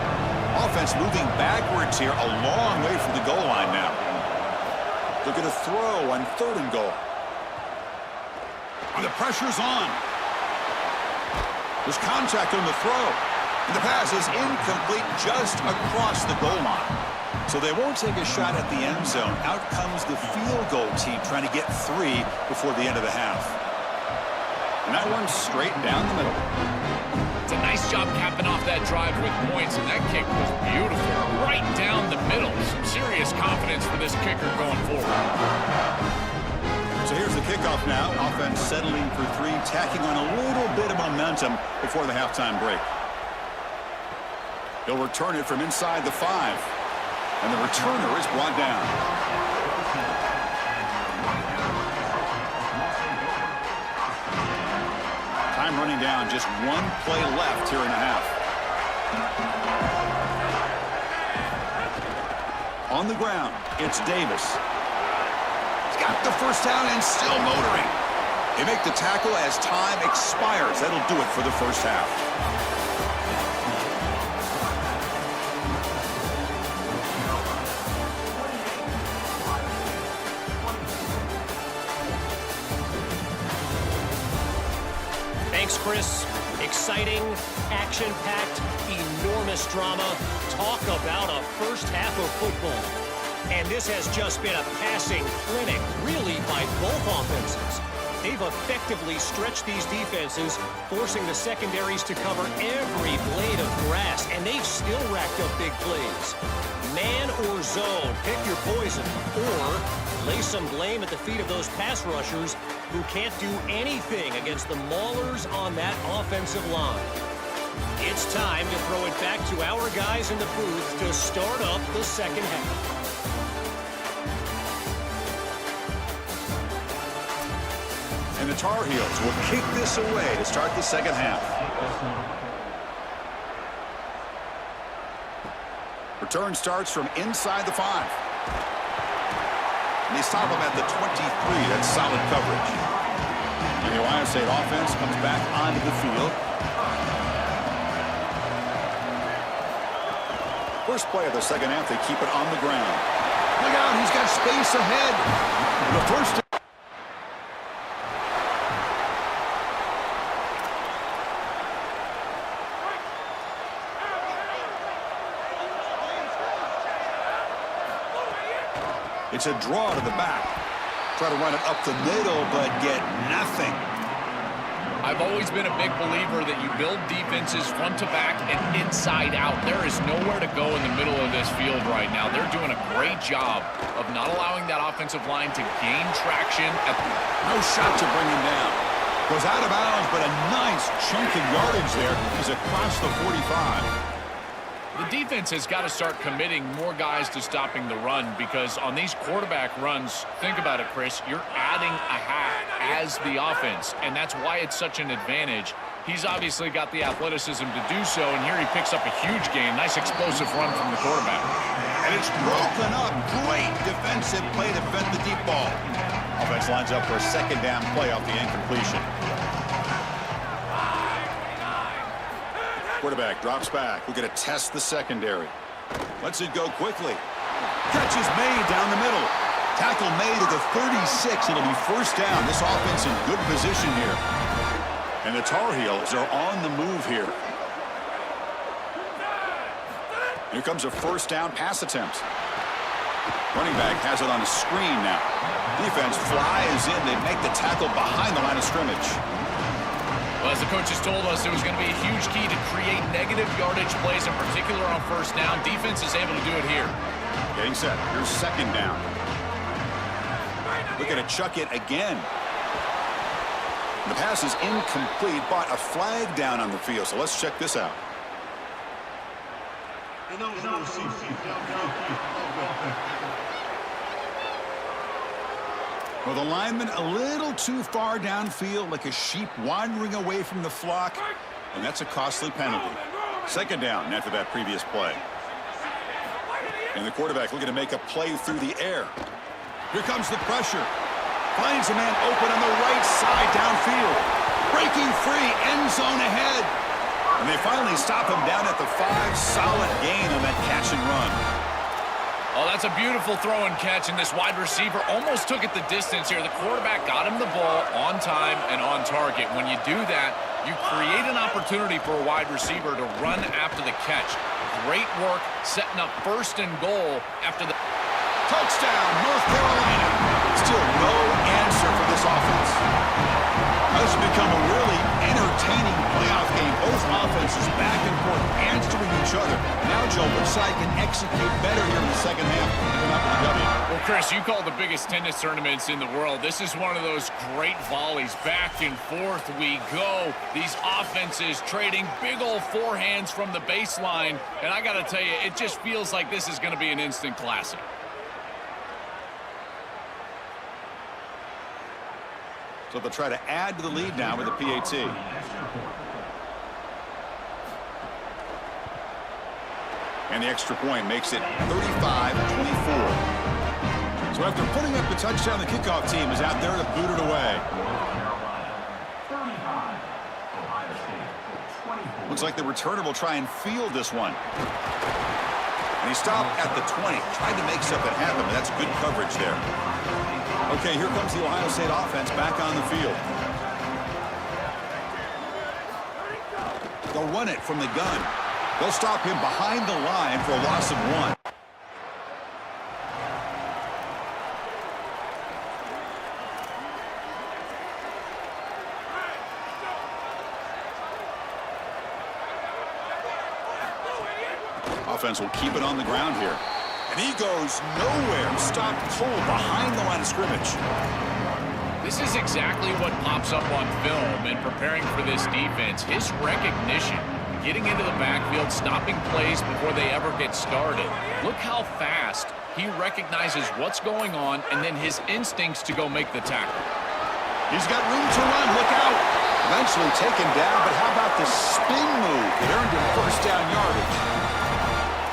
Offense moving backwards here, a long way from the goal line now. They're going to throw on 3rd and goal. And the pressure's on. There's contact on the throw. And the pass is incomplete just across the goal line. So they won't take a shot at the end zone. Out comes the field goal team trying to get 3 before the end of the half. And that one's straight down the middle. it's a nice job capping off that drive with points, and that kick was beautiful. Right down the middle. Some serious confidence for this kicker going forward. So here's the kickoff now. Offense settling for 3, tacking on a little bit of momentum before the halftime break. He'll return it from inside the 5. And the returner is brought down. Time running down. Just 1 play left here in the half. On the ground, it's Davis. Got the first down and still motoring. They make the tackle as time expires. That'll do it for the first half. Thanks, Chris. Exciting, action-packed, enormous drama. Talk about a first half of football. And this has just been a passing clinic, really, by both offenses. They've effectively stretched these defenses, forcing the secondaries to cover every blade of grass, and they've still racked up big plays. Man or zone, pick your poison, or lay some blame at the feet of those pass rushers who can't do anything against the maulers on that offensive line. It's time to throw it back to our guys in the booth to start up the second half. And the Tar Heels will kick this away to start the second half. Return starts from inside the 5. And they stop him at the 23. That's solid coverage. And the Ohio State offense comes back onto the field. First play of the second half, they keep it on the ground. Look out, he's got space ahead. The first. It's a draw to the back. Try to run it up the middle, but get nothing. I've always been a big believer that you build defenses front to back and inside out. There is nowhere to go in the middle of this field right now. They're doing a great job of not allowing that offensive line to gain traction. No shot to bring him down. Goes out of bounds, but a nice chunk of yardage there. He's across the 45. The defense has got to start committing more guys to stopping the run, because on these quarterback runs, think about it, Chris, you're adding a half as the offense, and that's why it's such an advantage. He's obviously got the athleticism to do so, and here he picks up a huge gain. Nice explosive run from the quarterback. And it's broken up. Great defensive play to prevent the deep ball. Offense lines up for a second down play off the incompletion. Quarterback drops back. We're going to test the secondary. Lets it go quickly. Catch is made down the middle. Tackle made at the 36. It'll be first down. This offense in good position here. And the Tar Heels are on the move here. Here comes a first down pass attempt. Running back has it on a screen now. Defense flies in. They make the tackle behind the line of scrimmage. Well, as the coaches told us, it was going to be a huge key to create negative yardage plays, in particular on first down. Defense is able to do it here. Getting set. Here's second down. Looking to chuck it again. The pass is incomplete, but a flag down on the field. So let's check this out. Well, the lineman a little too far downfield, like a sheep wandering away from the flock, and that's a costly penalty. Second down after that previous play. And the quarterback looking to make a play through the air. Here comes the pressure. Finds a man open on the right side downfield. Breaking free, end zone ahead. And they finally stop him down at the 5. Solid gain on that catch and run. Oh, that's a beautiful throw and catch, and this wide receiver almost took it the distance here. The quarterback got him the ball on time and on target. When you do that, you create an opportunity for a wide receiver to run after the catch. Great work setting up first and goal after the touchdown, North Carolina. Still no answer for this offense. This has become a really entertaining playoff game. Both offenses back and forth, answering each other. Now, Joe, which side can execute better here in the second half and come up with a W? Well, Chris, you call the biggest tennis tournaments in the world. This is one of those great volleys. Back and forth we go. These offenses trading big old forehands from the baseline. And I got to tell you, it just feels like this is going to be an instant classic. So they'll try to add to the lead now with a PAT. And the extra point makes it 35-24. So after putting up the touchdown, the kickoff team is out there to boot it away. Looks like the returner will try and field this one. And he stopped at the 20. Tried to make something happen, but that's good coverage there. Okay, here comes the Ohio State offense back on the field. They'll run it from the gun. They'll stop him behind the line for a loss of 1. Offense will keep it on the ground here. And he goes nowhere. Stopped cold behind the line of scrimmage. This is exactly what pops up on film in preparing for this defense. His recognition, getting into the backfield, stopping plays before they ever get started. Look how fast he recognizes what's going on and then his instincts to go make the tackle. He's got room to run. Look out. Eventually taken down, but how about the spin move that earned him first down yardage?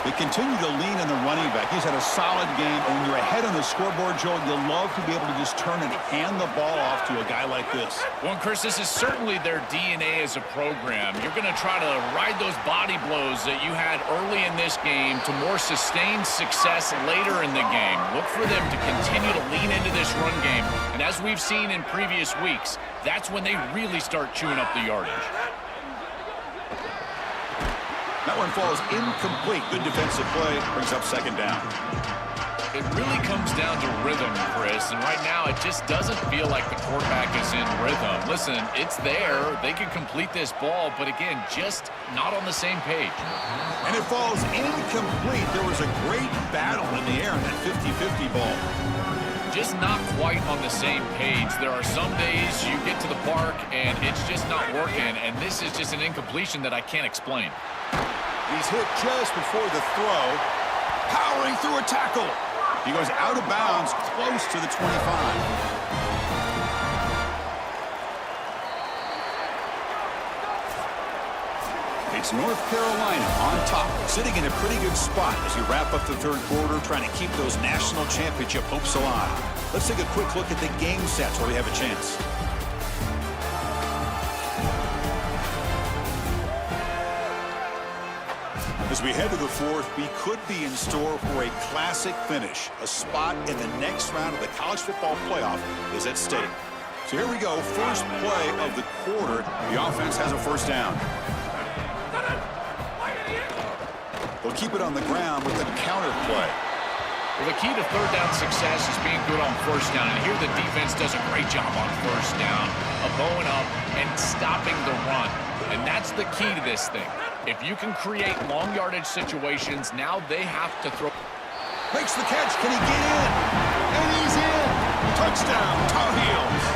They continue to lean on the running back. He's had a solid game. And when you're ahead on the scoreboard, Joe, you'll love to be able to just turn and hand the ball off to a guy like this. Well, Chris, this is certainly their DNA as a program. You're going to try to ride those body blows that you had early in this game to more sustained success later in the game. Look for them to continue to lean into this run game. And as we've seen in previous weeks, that's when they really start chewing up the yardage. That one falls incomplete. Good defensive play. Brings up second down. It really comes down to rhythm, Chris, and right now it just doesn't feel like the quarterback is in rhythm. Listen, it's there. They can complete this ball, but again, just not on the same page. And it falls incomplete. There was a great battle in the air in that 50-50 ball. Just not quite on the same page. There are some days you get to the park and it's just not working, and this is just an incompletion that I can't explain. He's hit just before the throw, powering through a tackle. He goes out of bounds, close to the 25. It's North Carolina on top, sitting in a pretty good spot as you wrap up the third quarter, trying to keep those national championship hopes alive. Let's take a quick look at the game sets where we have a chance. As we head to the fourth, we could be in store for a classic finish. A spot in the next round of the college football playoff is at stake. So here we go, first play of the quarter. The offense has a first down. They'll keep it on the ground with a counter play. Well, the key to third down success is being good on first down, and here the defense does a great job on first down of bowing up and stopping the run. And that's the key to this thing. If you can create long yardage situations, now they have to throw. Makes the catch. Can he get in? And he's in. Touchdown, Tar Heels.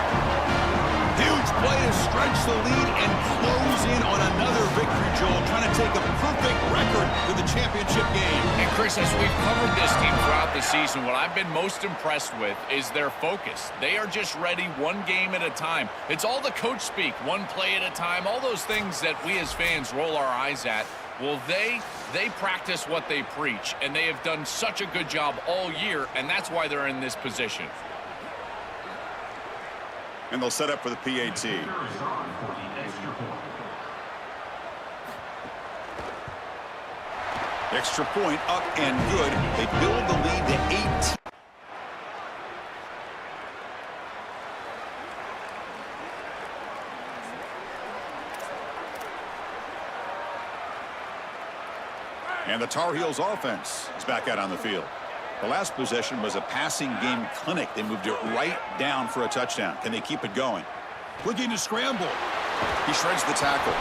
Huge play to stretch the lead and close in on another victory, Joel, trying to take a perfect record to the championship game. And Chris, as we've covered this team throughout the season, what I've been most impressed with is their focus. They are just ready one game at a time. It's all the coach speak, one play at a time, all those things that we as fans roll our eyes at. Well, they practice what they preach, and they have done such a good job all year, and that's why they're in this position. And they'll set up for the PAT. Extra point up and good. They build the lead to 8. And the Tar Heels offense is back out on the field. The last possession was a passing game clinic. They moved it right down for a touchdown. Can they keep it going? Looking to scramble. He shreds the tackle.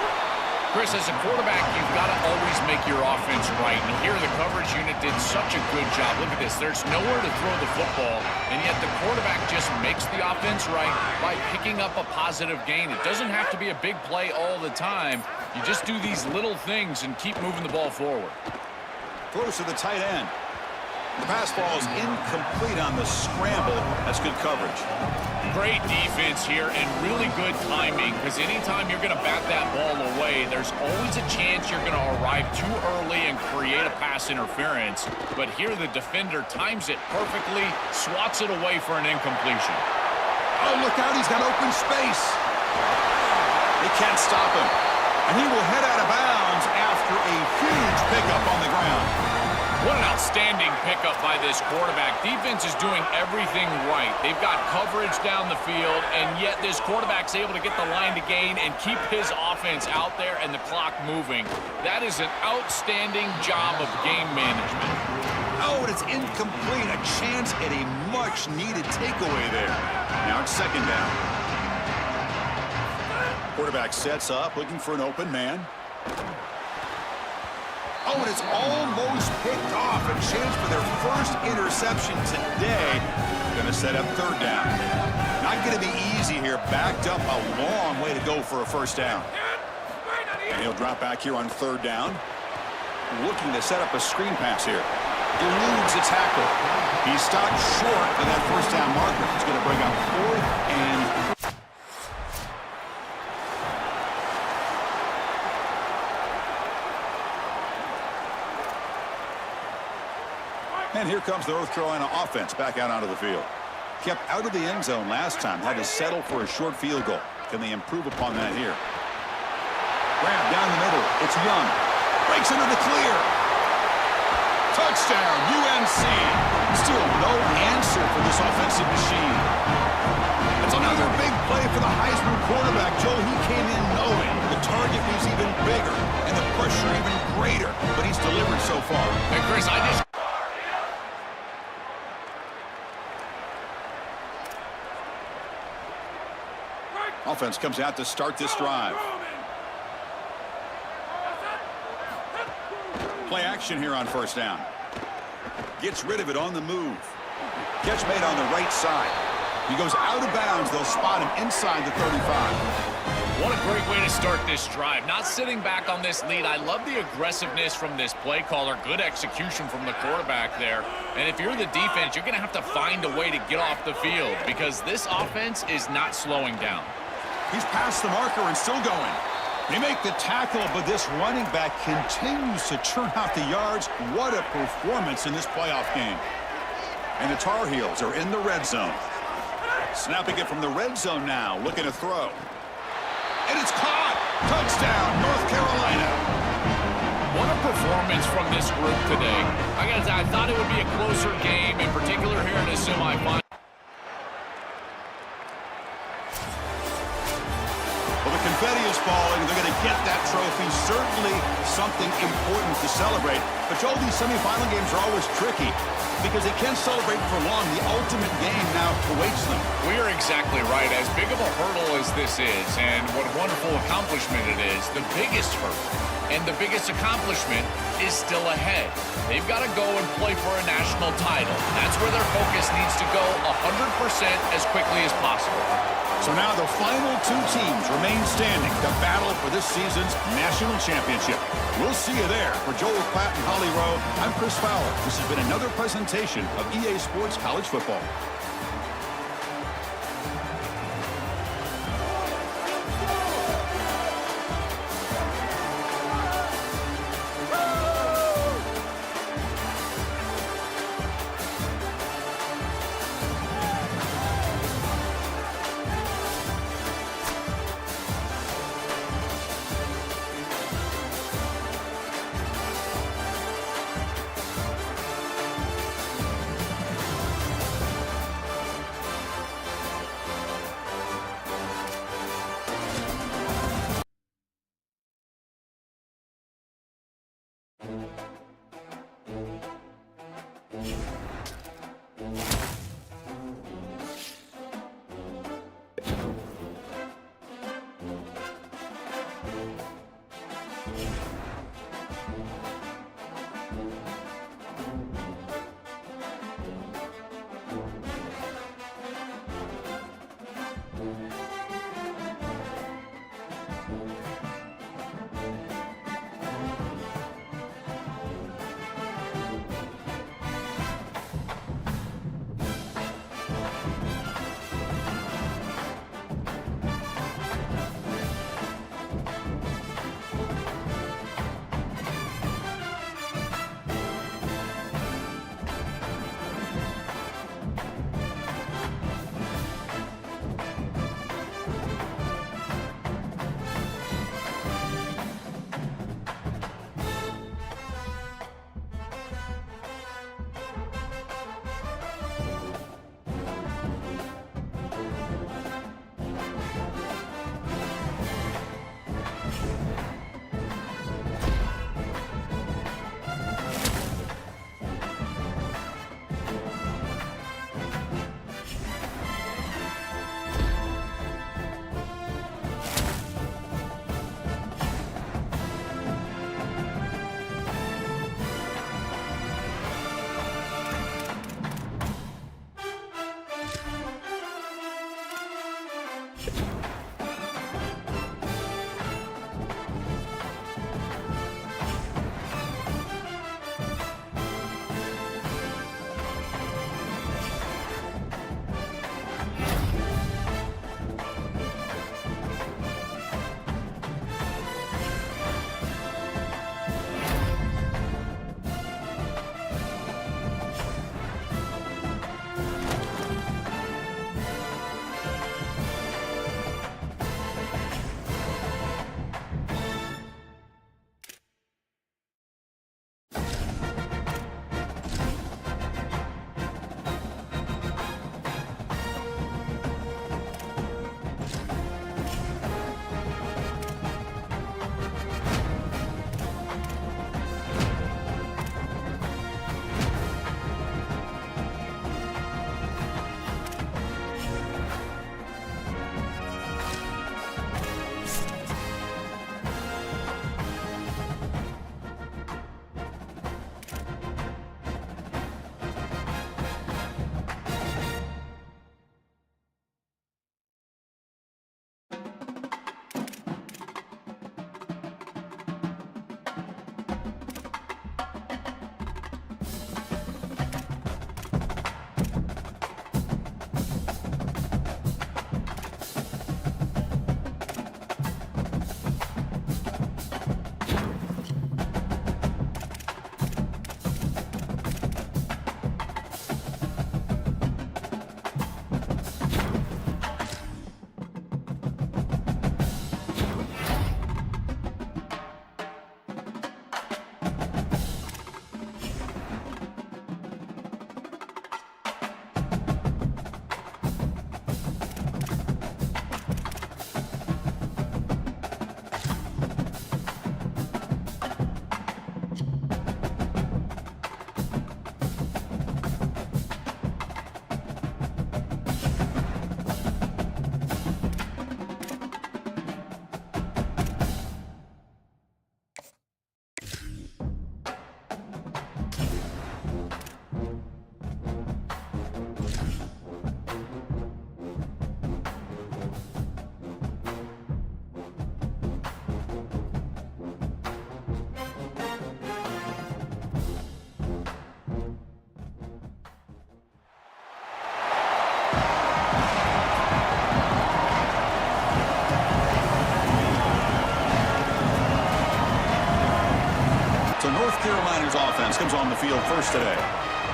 Chris, as a quarterback, you've got to always make your offense right. And here the coverage unit did such a good job. Look at this. There's nowhere to throw the football, and yet the quarterback just makes the offense right by picking up a positive gain. It doesn't have to be a big play all the time. You just do these little things and keep moving the ball forward. Throws to the tight end. The pass ball is incomplete on the scramble. That's good coverage. Great defense here and really good timing, because anytime you're going to bat that ball away, there's always a chance you're going to arrive too early and create a pass interference. But here the defender times it perfectly, swats it away for an incompletion. Oh, look out. He's got open space. They can't stop him. And he will head out of bounds after a huge pickup on the ground. What an outstanding pickup by this quarterback. Defense is doing everything right. They've got coverage down the field, and yet this quarterback's able to get the line to gain and keep his offense out there and the clock moving. That is an outstanding job of game management. Oh, and it's incomplete. A chance at a much-needed takeaway there. Now it's second down. Quarterback sets up, looking for an open man. Oh, and it's almost picked off. A chance for their first interception today. Going to set up third down. Not going to be easy here. Backed up a long way to go for a first down. And he'll drop back here on third down. Looking to set up a screen pass here. Eludes a tackle. He stopped short of that first down marker. It's going to bring up fourth and And here comes the North Carolina offense back out onto the field. Kept out of the end zone last time. Had to settle for a short field goal. Can they improve upon that here? Grab down the middle. It's Young. Breaks into the clear. Touchdown, UNC. Still no answer for this offensive machine. It's another big play for the Heisman quarterback. Joe, he came in knowing the target was even bigger and the pressure even greater, but he's delivered so far. And Chris, I just... Offense comes out to start this drive. Play action here on first down. Gets rid of it on the move. Catch made on the right side. He goes out of bounds. They'll spot him inside the 35. What a great way to start this drive. Not sitting back on this lead. I love the aggressiveness from this play caller. Good execution from the quarterback there. And if you're the defense, you're going to have to find a way to get off the field because this offense is not slowing down. He's past the marker and still going. They make the tackle, but this running back continues to churn out the yards. What a performance in this playoff game. And the Tar Heels are in the red zone. Snapping it from the red zone now, looking to throw. And it's caught. Touchdown, North Carolina. What a performance from this group today. I thought it would be a closer game, in particular here in the semifinal. Confetti is falling. They're going to get that trophy. Certainly something important to celebrate. But, Joel, these semifinal games are always tricky because they can't celebrate for long. The ultimate game now awaits them. We are exactly right. As big of a hurdle as this is, and what a wonderful accomplishment it is, the biggest hurdle and the biggest accomplishment is still ahead. They've got to go and play for a national title. That's where their focus needs to go 100% as quickly as possible. So now the final two teams remain standing to battle for this season's national championship. We'll see you there. For Joel Klatt and Holly Rowe, I'm Chris Fowler. This has been another presentation of EA Sports College Football. offense comes on the field first today.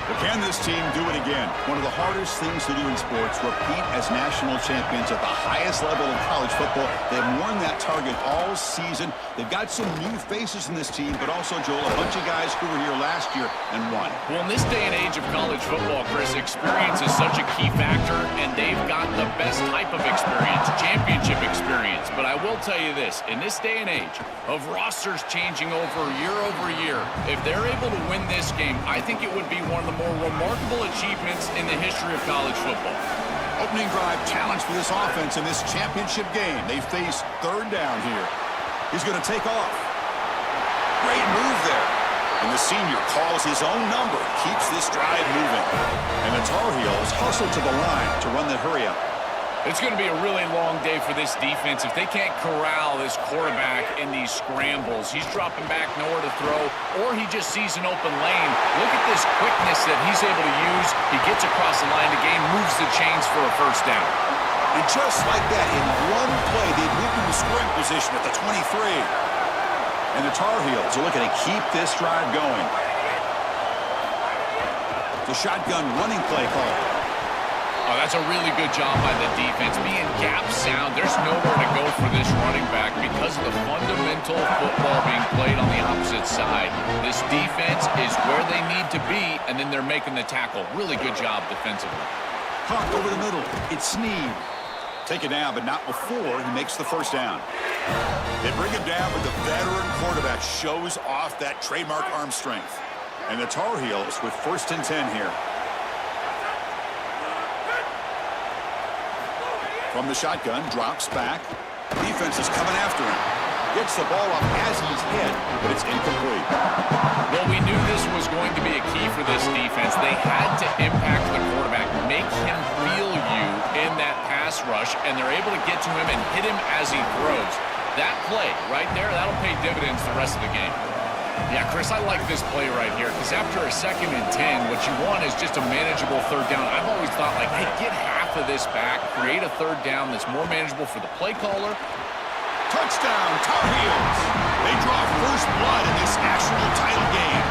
But can this team do it again? One of the hardest things to do in sports, repeat as national champions at the highest level of college football. They've won that target all season. They've got some new faces in this team, but also, Joel, a bunch of guys who were here last year and won. Well, in this day and age of college football, Chris, experience is such a key factor, and they've got the best type of experience, championship experience. But I will tell you this, in this day and age of rosters changing over year, if they're able to win this game, I think it would be one of the more remarkable achievements in the history of college football. Opening drive challenge for this offense in this championship game. They face third down here. He's going to take off. Great move there. And the senior calls his own number, keeps this drive moving. And the Tar Heels hustle to the line to run the hurry-up. It's going to be a really long day for this defense. If they can't corral this quarterback in these scrambles, he's dropping back nowhere to throw, or he just sees an open lane. Look at this quickness that he's able to use. He gets across the line of game, moves the chains for a first down. And just like that, in one play, they moved into scoring position at the 23. And the Tar Heels are looking to keep this drive going. The shotgun running play call. Oh, that's a really good job by the defense. Being gap sound, there's nowhere to go for this running back because of the fundamental football being played on the opposite side. This defense is where they need to be, and then they're making the tackle. Really good job defensively. Huck over the middle. It's Snead. Take it down, but not before he makes the first down. They bring him down, but the veteran quarterback shows off that trademark arm strength. And the Tar Heels with 1st and 10 here. From the shotgun, drops back. Defense is coming after him. Gets the ball up as he's hit, but it's incomplete. Well, we knew this was going to be a key for this defense. They had to impact the quarterback, make him feel you in that pass rush, and they're able to get to him and hit him as he throws. That play right there, that'll pay dividends the rest of the game. Yeah, Chris, I like this play right here because after a 2nd and 10, what you want is just a manageable third down. I've always thought, like, hey, get half of this back, create a third down that's more manageable for the play caller. Touchdown, Tar Heels. They draw first blood in this national title game.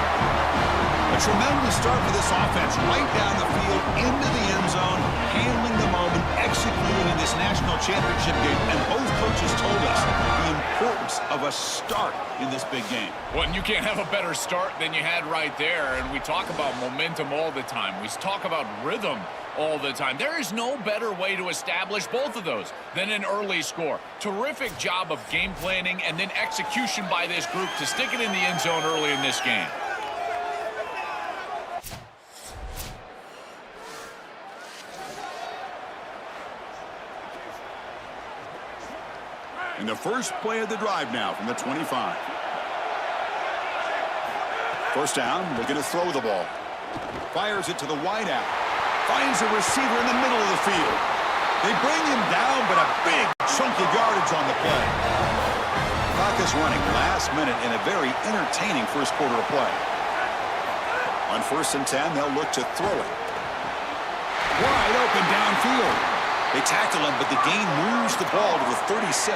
A tremendous start for this offense, right down the field, into the end zone, handling the moment, executing in this national championship game. And both coaches told us the importance of a start in this big game. Well, and you can't have a better start than you had right there. And we talk about momentum all the time. We talk about rhythm all the time. There is no better way to establish both of those than an early score. Terrific job of game planning and then execution by this group to stick it in the end zone early in this game. And the first play of the drive now from the 25. First down, they're going to throw the ball. Fires it to the wideout. Finds a receiver in the middle of the field. They bring him down, but a big chunk of yardage on the play. Clock is running last minute in a very entertaining first quarter of play. On 1st and 10, they'll look to throw it. Wide open downfield. They tackle him, but the gain moves the ball to the 36.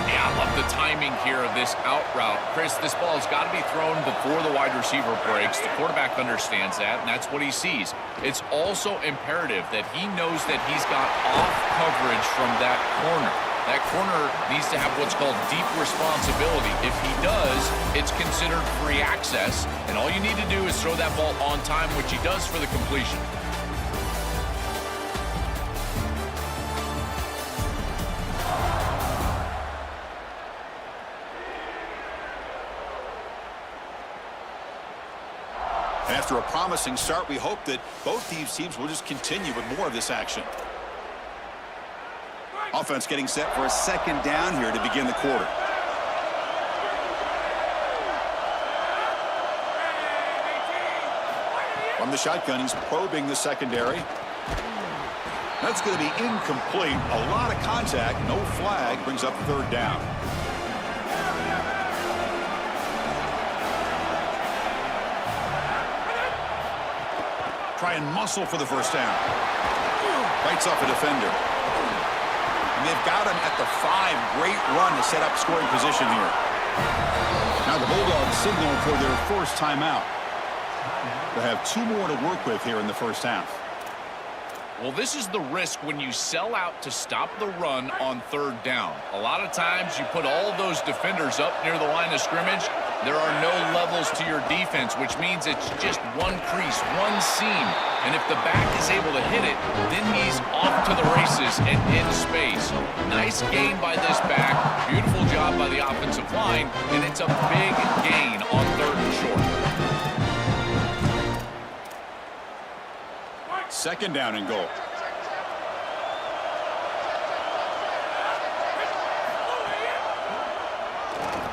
Yeah, I love the timing here of this out route. Chris, this ball has got to be thrown before the wide receiver breaks. The quarterback understands that, and that's what he sees. It's also imperative that he knows that he's got off coverage from that corner. That corner needs to have what's called deep responsibility. If he does, it's considered free access, and all you need to do is throw that ball on time, which he does for the completion. After a promising start, we hope that both these teams will just continue with more of this action. Offense getting set for a 2nd down here to begin the quarter. From the shotgun, he's probing the secondary. That's going to be incomplete. A lot of contact, no flag, brings up 3rd down. Try and muscle for the first down. Bites off a defender. And they've got him at the 5. Great run to set up scoring position here. Now the Bulldogs signal for their first timeout. They have 2 more to work with here in the first half. Well, this is the risk when you sell out to stop the run on 3rd down. A lot of times you put all those defenders up near the line of scrimmage. There are no levels to your defense, which means it's just one crease, one seam. And if the back is able to hit it, then he's off to the races and in space. Nice gain by this back. Beautiful job by the offensive line. And it's a big gain on 3rd and short. 2nd down and goal.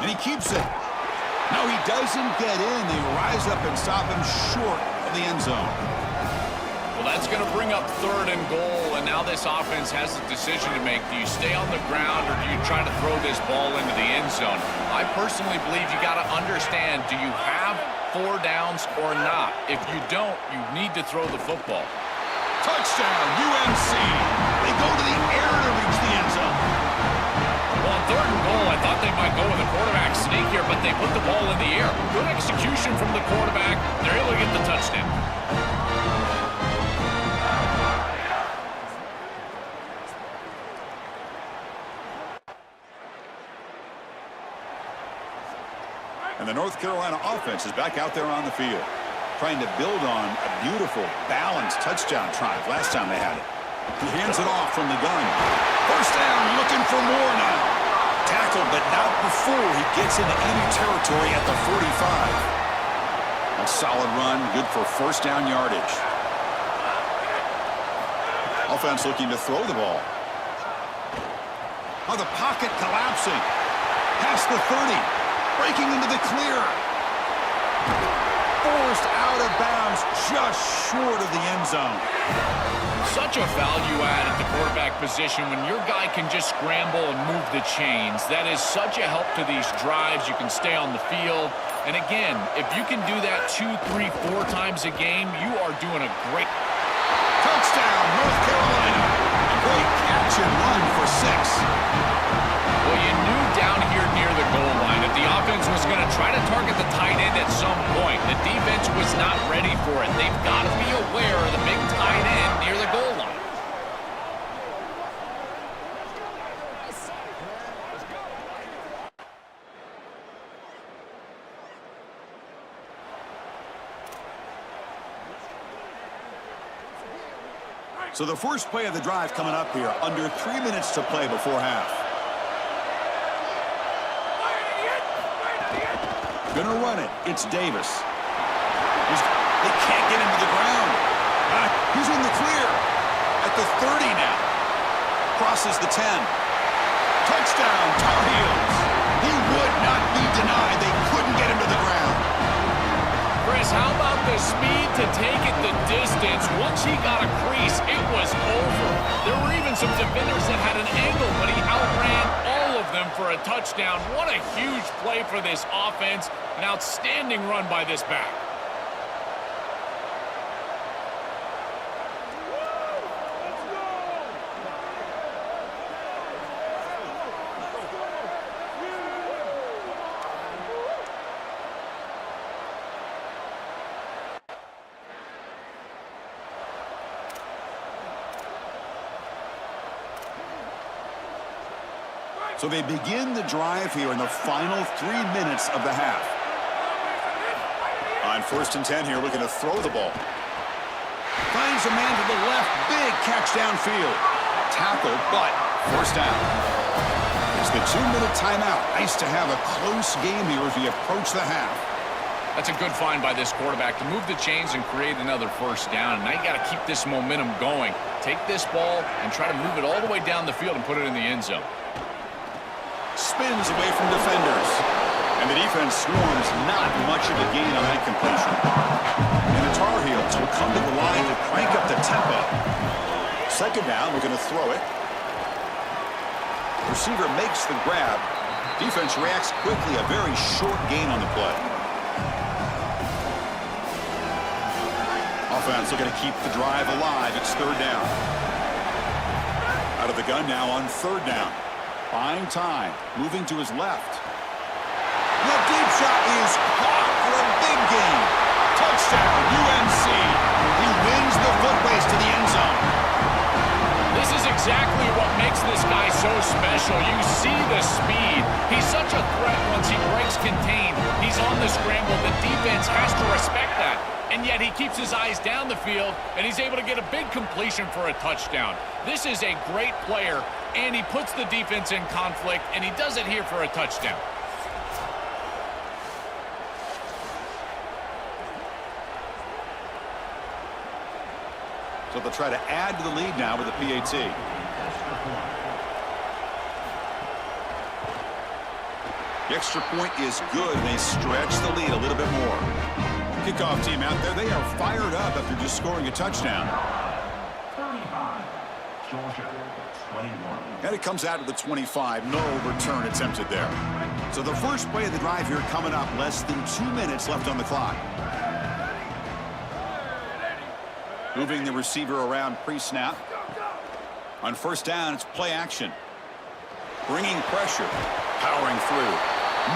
And he keeps it. No, he doesn't get in. They rise up and stop him short of the end zone. Well, that's going to bring up 3rd and goal, and now this offense has a decision to make. Do you stay on the ground, or do you try to throw this ball into the end zone? I personally believe you got to understand, do you have 4 downs or not? If you don't, you need to throw the football. Touchdown, UNC. They go to the air to reach the end zone. Well, on 3rd and goal, I thought they might go with a quarterback sneak here, but they put the ball in the air. Good execution from the quarterback. They're able to get the touchdown. And the North Carolina offense is back out there on the field, trying to build on a beautiful, balanced touchdown drive last time they had it. He hands it off from the gun. 1st down, looking for more now. Tackled, but not before he gets into enemy territory at the 45. A solid run, good for 1st down yardage. Offense looking to throw the ball. Oh, the pocket collapsing. Past the 30. Breaking into the clear. Forced out of bounds just short of the end zone. Such a value add at the quarterback position when your guy can just scramble and move the chains. That is such a help to these drives. You can stay on the field. And again, if you can do that 2, 3, 4 times a game, you are doing a great... Touchdown, North Carolina. A great catch and run for 6. Well, you knew down here near the goal line that the offense was going to try to target the tight end at some point. The defense was not ready for it. They've got to be aware of the big tight end near the goal line. So the first play of the drive coming up here, under 3 minutes to play before half. Gonna run it. It's Davis. They can't get him to the ground. He's in the clear. At the 30 now. Crosses the 10. Touchdown, Tar Heels. He would not be denied. They couldn't get him to the ground. Chris, how about the speed to take it the distance? Once he got a crease, it was over. There were even some defenders that had an angle, but he outran all of them for a touchdown. What a huge play for this offense. An outstanding run by this back. So they begin the drive here in the final 3 minutes of the half. On 1st and 10 here, looking to throw the ball. Finds a man to the left. Big catch downfield. Tackled, but 1st down. It's the 2-minute timeout. Nice to have a close game here as we approach the half. That's a good find by this quarterback to move the chains and create another 1st down. And now you got to keep this momentum going. Take this ball and try to move it all the way down the field and put it in the end zone. Spins away from defenders. And the defense swarms not much of a gain on that completion. And the Tar Heels will come to the line to crank up the tempo. 2nd down, we're going to throw it. Receiver makes the grab. Defense reacts quickly, a very short gain on the play. Offense looking to keep the drive alive. It's 3rd down. Out of the gun now on 3rd down. Buying time, moving to his left. The deep shot is caught for a big gain. Touchdown, UNC. He wins the foot race to the end zone. This is exactly what makes this guy so special. You see the speed. He's such a threat once he breaks contain. He's on the scramble. The defense has to respect that. And yet he keeps his eyes down the field, and he's able to get a big completion for a touchdown. This is a great player, and he puts the defense in conflict, and he does it here for a touchdown. So they'll try to add to the lead now with a PAT. The extra point is good, and they stretch the lead a little bit more. Kickoff team out there, they are fired up after just scoring a touchdown. 35, Georgia, 21. And it comes out to the 25. No return attempted there. So the first play of the drive here coming up. Less than 2 minutes left on the clock. Moving the receiver around pre-snap. On first down, it's play action. Bringing pressure. Powering through.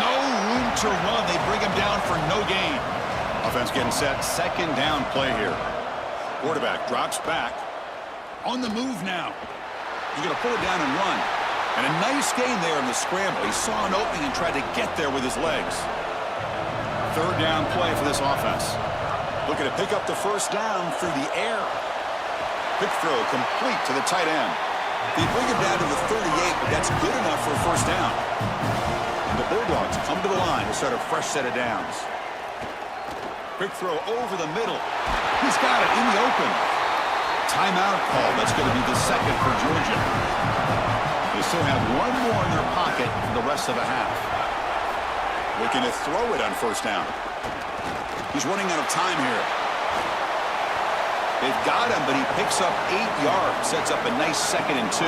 No room to run. They bring him down for no gain. Offense getting set. Second down play here. Quarterback drops back. On the move now. He's going to pull it down and run. And a nice gain there in the scramble. He saw an opening and tried to get there with his legs. Third down play for this offense. Looking to pick up the first down through the air. Quick throw complete to the tight end. They bring him down to the 38, but that's good enough for a first down. And the Bulldogs come to the line to start a fresh set of downs. Quick throw over the middle. He's got it in the open. Timeout call. That's going to be the second for Georgia. They still have one more in their pocket for the rest of the half. Looking to throw it on first down. He's running out of time here. They've got him, but he picks up 8 yards. Sets up a nice 2nd and 2.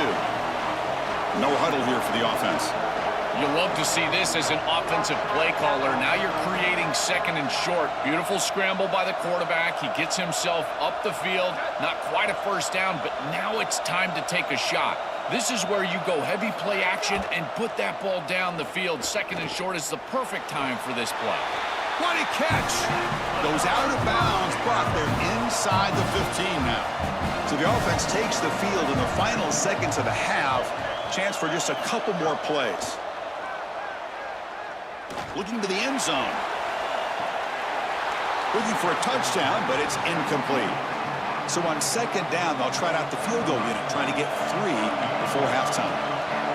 No huddle here for the offense. You love to see this as an offensive play caller. Now you're creating 2nd and short. Beautiful scramble by the quarterback. He gets himself up the field. Not quite a first down, but now it's time to take a shot. This is where you go heavy play action and put that ball down the field. 2nd and short is the perfect time for this play. What a catch! Goes out of bounds, but they're inside the 15 now. So the offense takes the field in the final seconds of the half. Chance for just a couple more plays. Looking to the end zone. Looking for a touchdown, but it's incomplete. So on second down, they'll try out the field goal unit, trying to get 3 before halftime.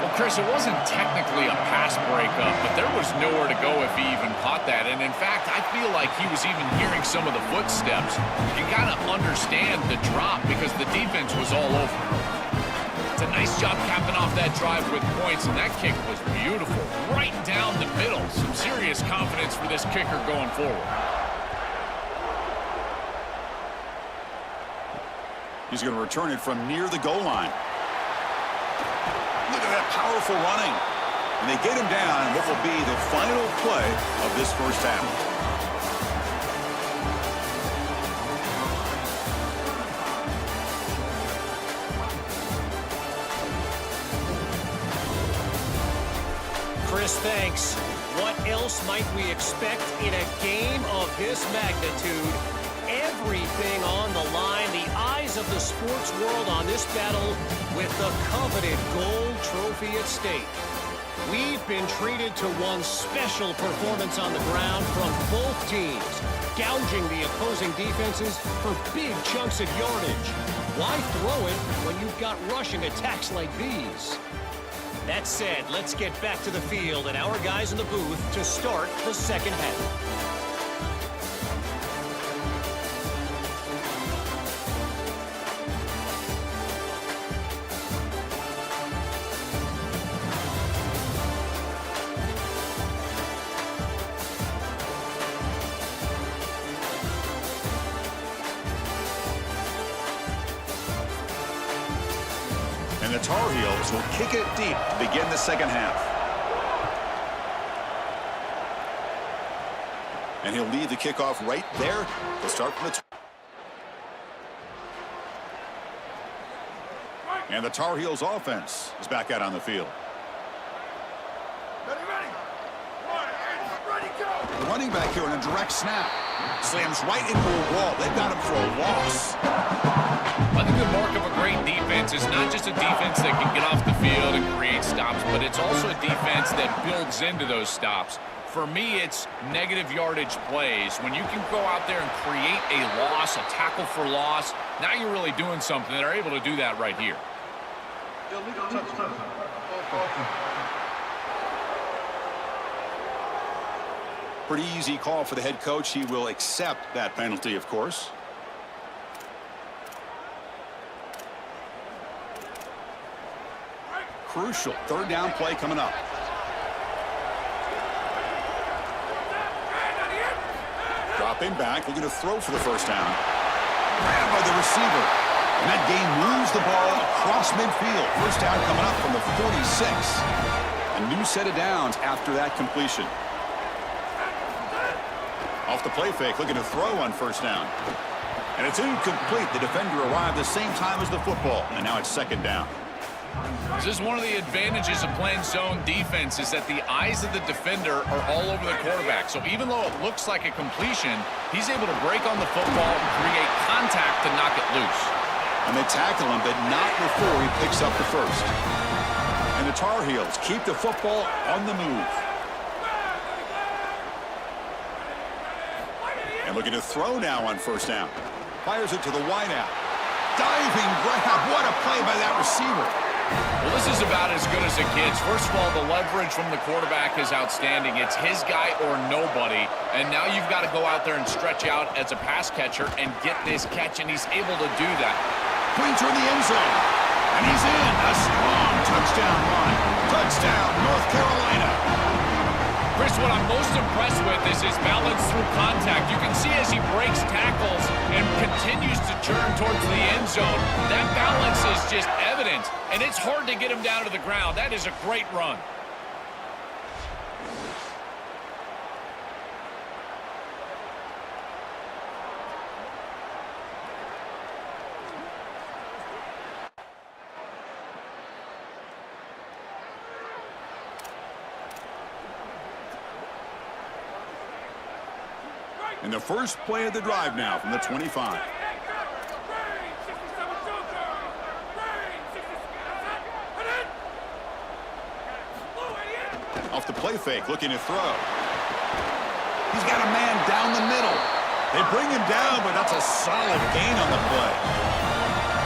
Well, Chris, it wasn't technically a pass breakup, but there was nowhere to go if he even caught that. And in fact, I feel like he was even hearing some of the footsteps. You got to understand the drop because the defense was all over. It's a nice job capping off that drive with points, and that kick was beautiful. Right down the middle. Some serious confidence for this kicker going forward. He's going to return it from near the goal line. Look at that powerful running. And they get him down in what will be the final play of this first half. Chris, thanks. What else might we expect in a game of this magnitude? Everything on the line, the eyes of the sports world on this battle with the coveted gold trophy at stake. We've been treated to one special performance on the ground from both teams, gouging the opposing defenses for big chunks of yardage. Why throw it when you've got rushing attacks like these? That said, let's get back to the field and our guys in the booth to start the second half. And the Tar Heels will kick it deep to begin the second half. And he'll lead the kickoff right there. They'll start from the top. And the Tar Heels offense is back out on the field. Ready. 1, ready, go! running back here on a direct snap. Slams right into a wall. They've got him for a loss. I think the mark of a great defense is not just a defense that can get off the field and create stops, but it's also a defense that builds into those stops. For me, it's negative yardage plays. When you can go out there and create a loss, a tackle for loss, now you're really doing something. They're able to do that right here. Pretty easy call for the head coach. He will accept that penalty, of course. Crucial third down play coming up. Dropping back, looking to throw for the first down. Grabbed by the receiver. And that game moves the ball across midfield. First down coming up from the 46. A new set of downs after that completion. Off the play fake, looking to throw on first down. And it's incomplete. The defender arrived the same time as the football. And now it's second down. This is one of the advantages of playing zone defense is that the eyes of the defender are all over the quarterback. So even though it looks like a completion, he's able to break on the football and create contact to knock it loose. And they tackle him, but not before he picks up the first. And the Tar Heels keep the football on the move. And looking to throw now on first down. Fires it to the wideout. Diving grab. What a play by that receiver. Well, this is about as good as it gets. First of all, the leverage from the quarterback is outstanding. It's his guy or nobody. And now you've got to go out there and stretch out as a pass catcher and get this catch, and he's able to do that. Pointer in the end zone. And he's in. A strong touchdown run. Touchdown, North Carolina. Chris, what I'm most impressed with is his balance through contact. You can see as he breaks tackles and continues to turn towards the end zone, that balance is just evident, and it's hard to get him down to the ground. That is a great run. And the first play of the drive now from the 25. Off the play fake, looking to throw. He's got a man down the middle. They bring him down, but that's a solid gain on the play.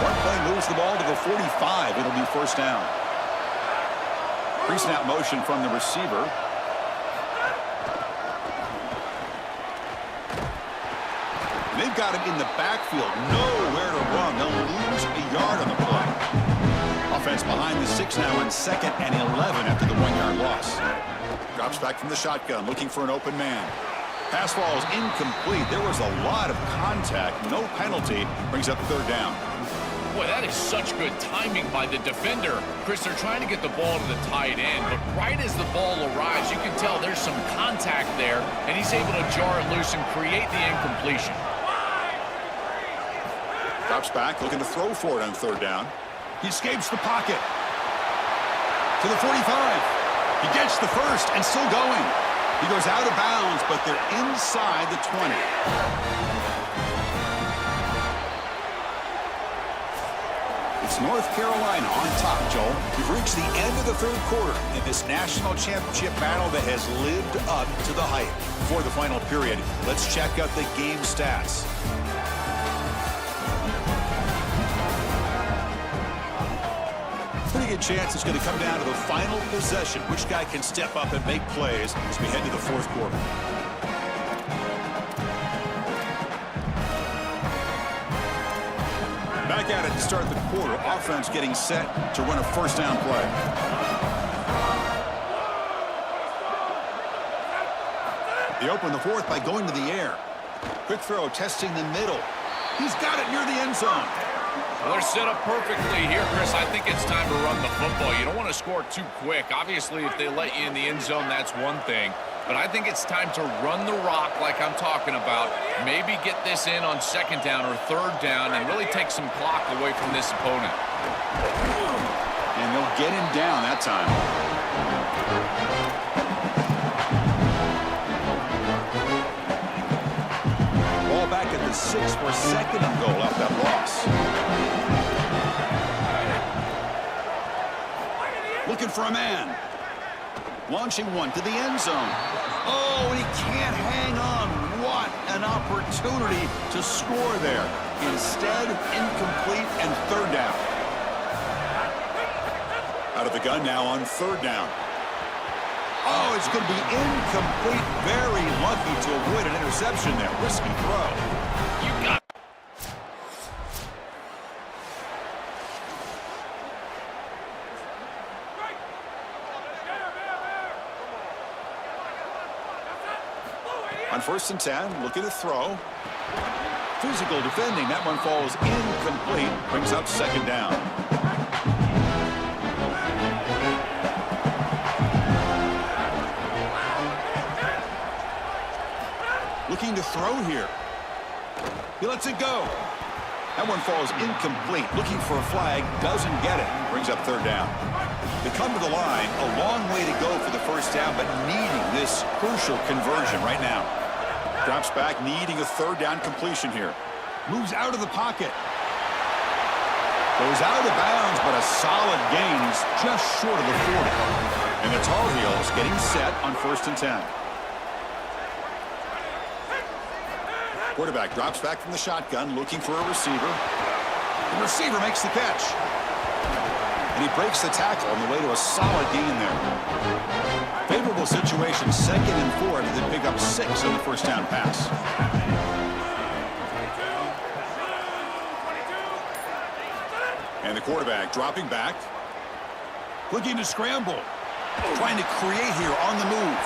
One play moves the ball to the 45. It'll be first down. Pre-snap motion from the receiver. They've got him in the backfield. Nowhere to run. They'll lose a yard on the play. Offense behind the 6 now on 2nd and 11 after the 1-yard loss. Drops back from the shotgun, looking for an open man. Pass falls incomplete. There was a lot of contact. No penalty. Brings up third down. Boy, that is such good timing by the defender. Chris, they're trying to get the ball to the tight end, but right as the ball arrives, you can tell there's some contact there, and he's able to jar it loose and create the incompletion. Drops back, looking to throw for it on third down. He escapes the pocket. To the 45. He gets the first and still going. He goes out of bounds, but they're inside the 20. It's North Carolina on top, Joel. We've reached the end of the third quarter in this national championship battle that has lived up to the hype. Before the final period, let's check out the game stats. Pretty good chance it's going to come down to the final possession. Which guy can step up and make plays as we head to the fourth quarter. Back at it to start the quarter. Offense getting set to run a first down play. They open the fourth by going to the air. Quick throw, testing the middle. He's got it near the end zone. Well, they're set up perfectly here, Chris. I think it's time to run the football. You don't want to score too quick. Obviously, if they let you in the end zone, that's one thing. But I think it's time to run the rock like I'm talking about. Maybe get this in on second down or third down and really take some clock away from this opponent. And they'll get him down that time. 6 for second and goal off that loss. Looking for a man. Launching one to the end zone. Oh, and he can't hang on. What an opportunity to score there. Instead, incomplete and third down. Out of the gun now on third down. Oh, it's going to be incomplete. Very lucky to avoid an interception there. Risky throw. You got On 1st and 10, looking to throw. Physical defending. That one falls incomplete. Brings up second down. Looking to throw here. He lets it go. That one falls incomplete. Looking for a flag. Doesn't get it. Brings up third down. They come to the line. A long way to go for the first down, but needing this crucial conversion right now. Drops back, needing a third down completion here. Moves out of the pocket. Goes out of bounds, but a solid gain. He's just short of the 40. And the Tar Heels getting set on 1st and 10. Quarterback drops back from the shotgun, looking for a receiver. The receiver makes the catch. And he breaks the tackle on the way to a solid gain there. Favorable situation, 2nd and 4, and then pick up 6 on the first down pass. And the quarterback dropping back. Looking to scramble. Trying to create here on the move.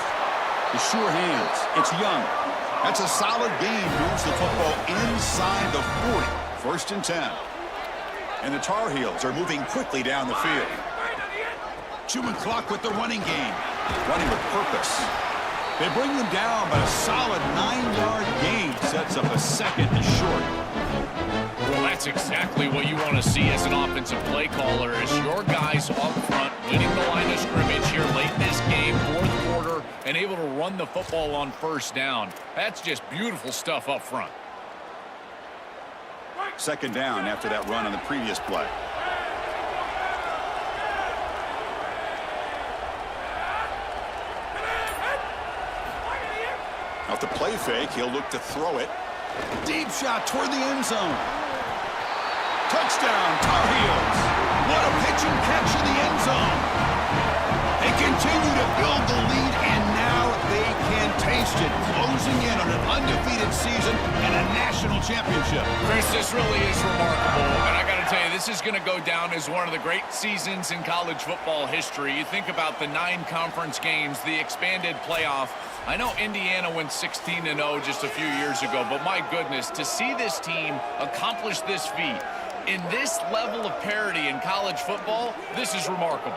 The sure hands. It's Young. That's a solid gain. Moves the football inside the 40. 1st and 10. And the Tar Heels are moving quickly down the field. Chewing clock with the running game. Running with purpose. They bring them down, but a solid 9-yard gain sets up a second and short. Well, that's exactly what you want to see as an offensive play caller, is your guys up front winning the line of scrimmage here late in this game, 4th quarter, and able to run the football on first down. That's just beautiful stuff up front. Second down after that run on the previous play. Off the play fake, he'll look to throw it. Deep shot toward the end zone. Touchdown, Tar Heels. What a pitch and catch in the end zone. They continue to build the lead, and now they can taste it. Closing in on an undefeated season and a national championship. Chris, this really is remarkable, and I got to tell you, this is going to go down as one of the great seasons in college football history. You think about the 9 conference games, the expanded playoff. I know Indiana went 16-0 just a few years ago, but my goodness, to see this team accomplish this feat in this level of parity in college football, this is remarkable.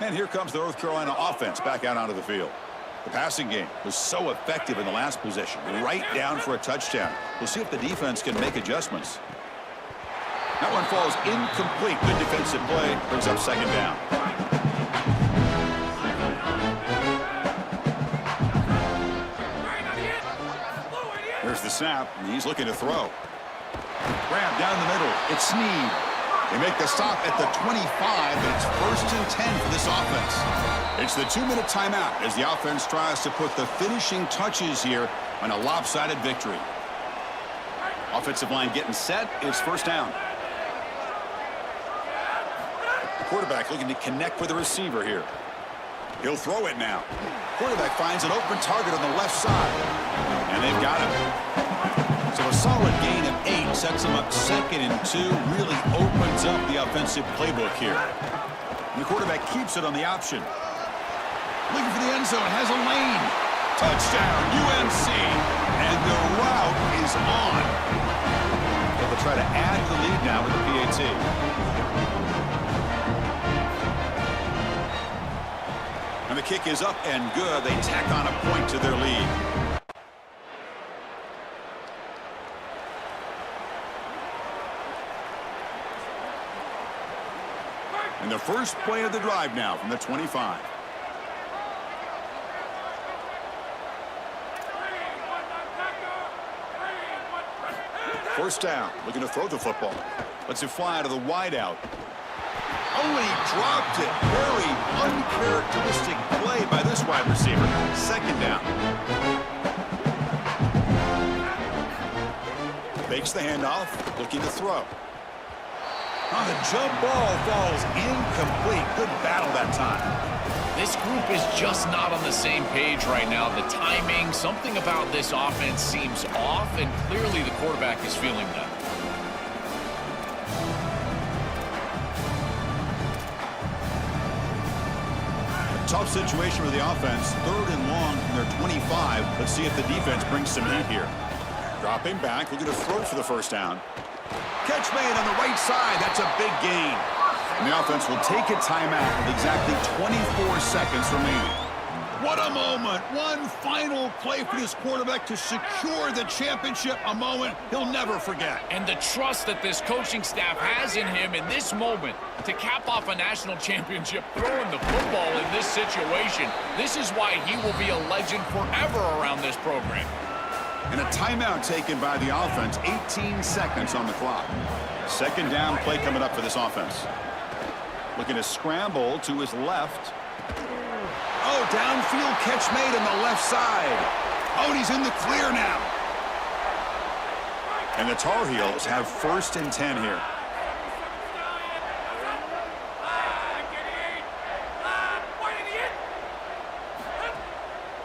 And here comes the North Carolina offense back out onto the field. The passing game was so effective in the last possession, right down for a touchdown. We'll see if the defense can make adjustments. That one falls incomplete. Good defensive play. Brings up second down. There's the snap, and he's looking to throw. Grab down the middle. It's Snead. They make the stop at the 25, but it's 1st and 10 for this offense. It's the 2-minute timeout as the offense tries to put the finishing touches here on a lopsided victory. Offensive line getting set. It's first down. The quarterback looking to connect with the receiver here. He'll throw it now. Quarterback finds an open target on the left side, and they've got him. So a solid gain of 8 sets him up 2nd and 2. Really opens up the offensive playbook here. And the quarterback keeps it on the option. Looking for the end zone, has a lane. Touchdown, UNC. And the route is on. They'll try to add to the lead now with the PAT. And the kick is up and good. They tack on a point to their lead. first play of the drive now from the 25. First down, looking to throw the football. Lets it fly out of the wideout. Oh, and he dropped it. Very uncharacteristic play by this wide receiver. Second down. Fakes the handoff, looking to throw. On the jump ball falls incomplete. Good battle that time. This group is just not on the same page right now. The timing, something about this offense seems off, and clearly the quarterback is feeling that. A tough situation for the offense. 3rd and long from their 25. Let's see if the defense brings some heat here. Dropping back, looking to throw for the first down. Catch made on the right side. That's a big gain. And the offense will take a timeout with exactly 24 seconds remaining. What a moment. One final play for this quarterback to secure the championship, a moment he'll never forget. And the trust that this coaching staff has in him in this moment to cap off a national championship throwing the football in this situation. This is why he will be a legend forever around this program. And a timeout taken by the offense. 18 seconds on the clock. Second down play coming up for this offense. Looking to scramble to his left. Oh, downfield catch made on the left side. Oh, and he's in the clear now. And the Tar Heels have 1st and 10 here.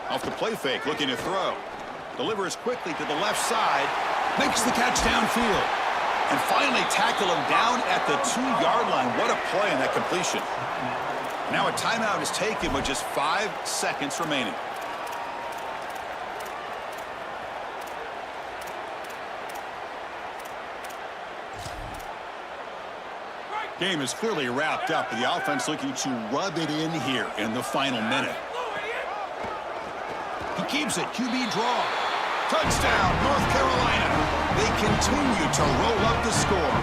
Off the play fake, looking to throw. Delivers quickly to the left side. Makes the catch downfield. And finally tackle him down at the 2-yard line. What a play on that completion. Now a timeout is taken with just 5 seconds remaining. Game is clearly wrapped up, but the offense looking to rub it in here in the final minute. He keeps it. QB draw. Touchdown, North Carolina. They continue to roll up the score.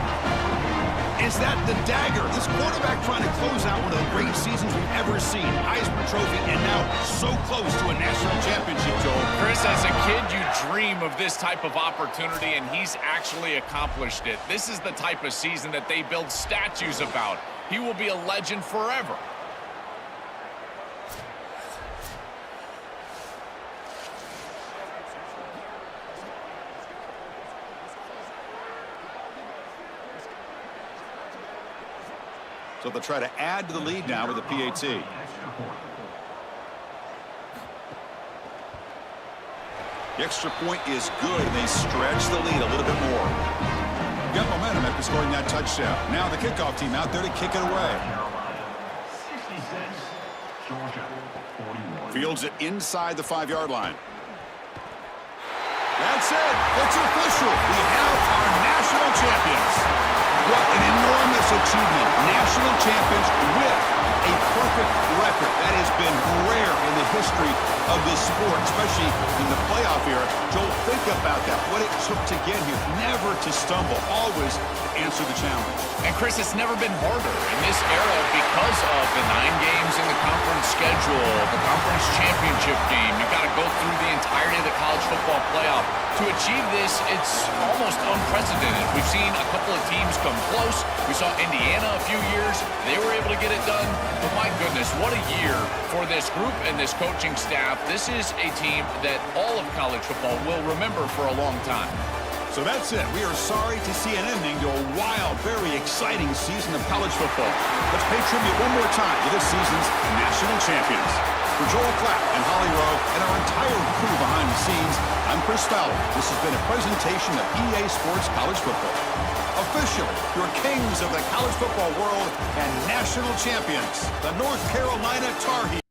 Is that the dagger? This quarterback trying to close out one of the great seasons we've ever seen. Heisman Trophy, and now so close to a national championship, Joel. Chris, as a kid, you dream of this type of opportunity, and he's actually accomplished it. This is the type of season that they build statues about. He will be a legend forever. So they'll try to add to the lead now with a PAT. The extra point is good, and they stretch the lead a little bit more. Got momentum after scoring that touchdown. Now the kickoff team out there to kick it away. 66, Georgia 41. Fields it inside the 5-yard line. That's it. It's official. We have our national champions. What an enormous achievement. National champions with a perfect record. That has been rare in the history of this sport, especially in the playoff era. Joel, think about that. What it took to get here. Never to stumble. Always to answer the challenge. And Chris, it's never been harder in this era because of the 9 games in the conference schedule, the conference championship game. You've got to go through the entirety of the college football playoff. To achieve this, it's almost unprecedented. We've seen a couple of teams come close. We saw Indiana a few years. They were able to get it done. But my goodness, what a year for this group and this coaching staff. This is a team that all of college football will remember for a long time. So that's it. We are sorry to see an ending to a wild, very exciting season of college football. Let's pay tribute one more time to this season's national champions. For Joel Klatt and Holly Rowe and our entire crew behind the scenes, I'm Chris Fowler. This has been a presentation of EA Sports College Football. Officially, your kings of the college football world and national champions, the North Carolina Tar Heels.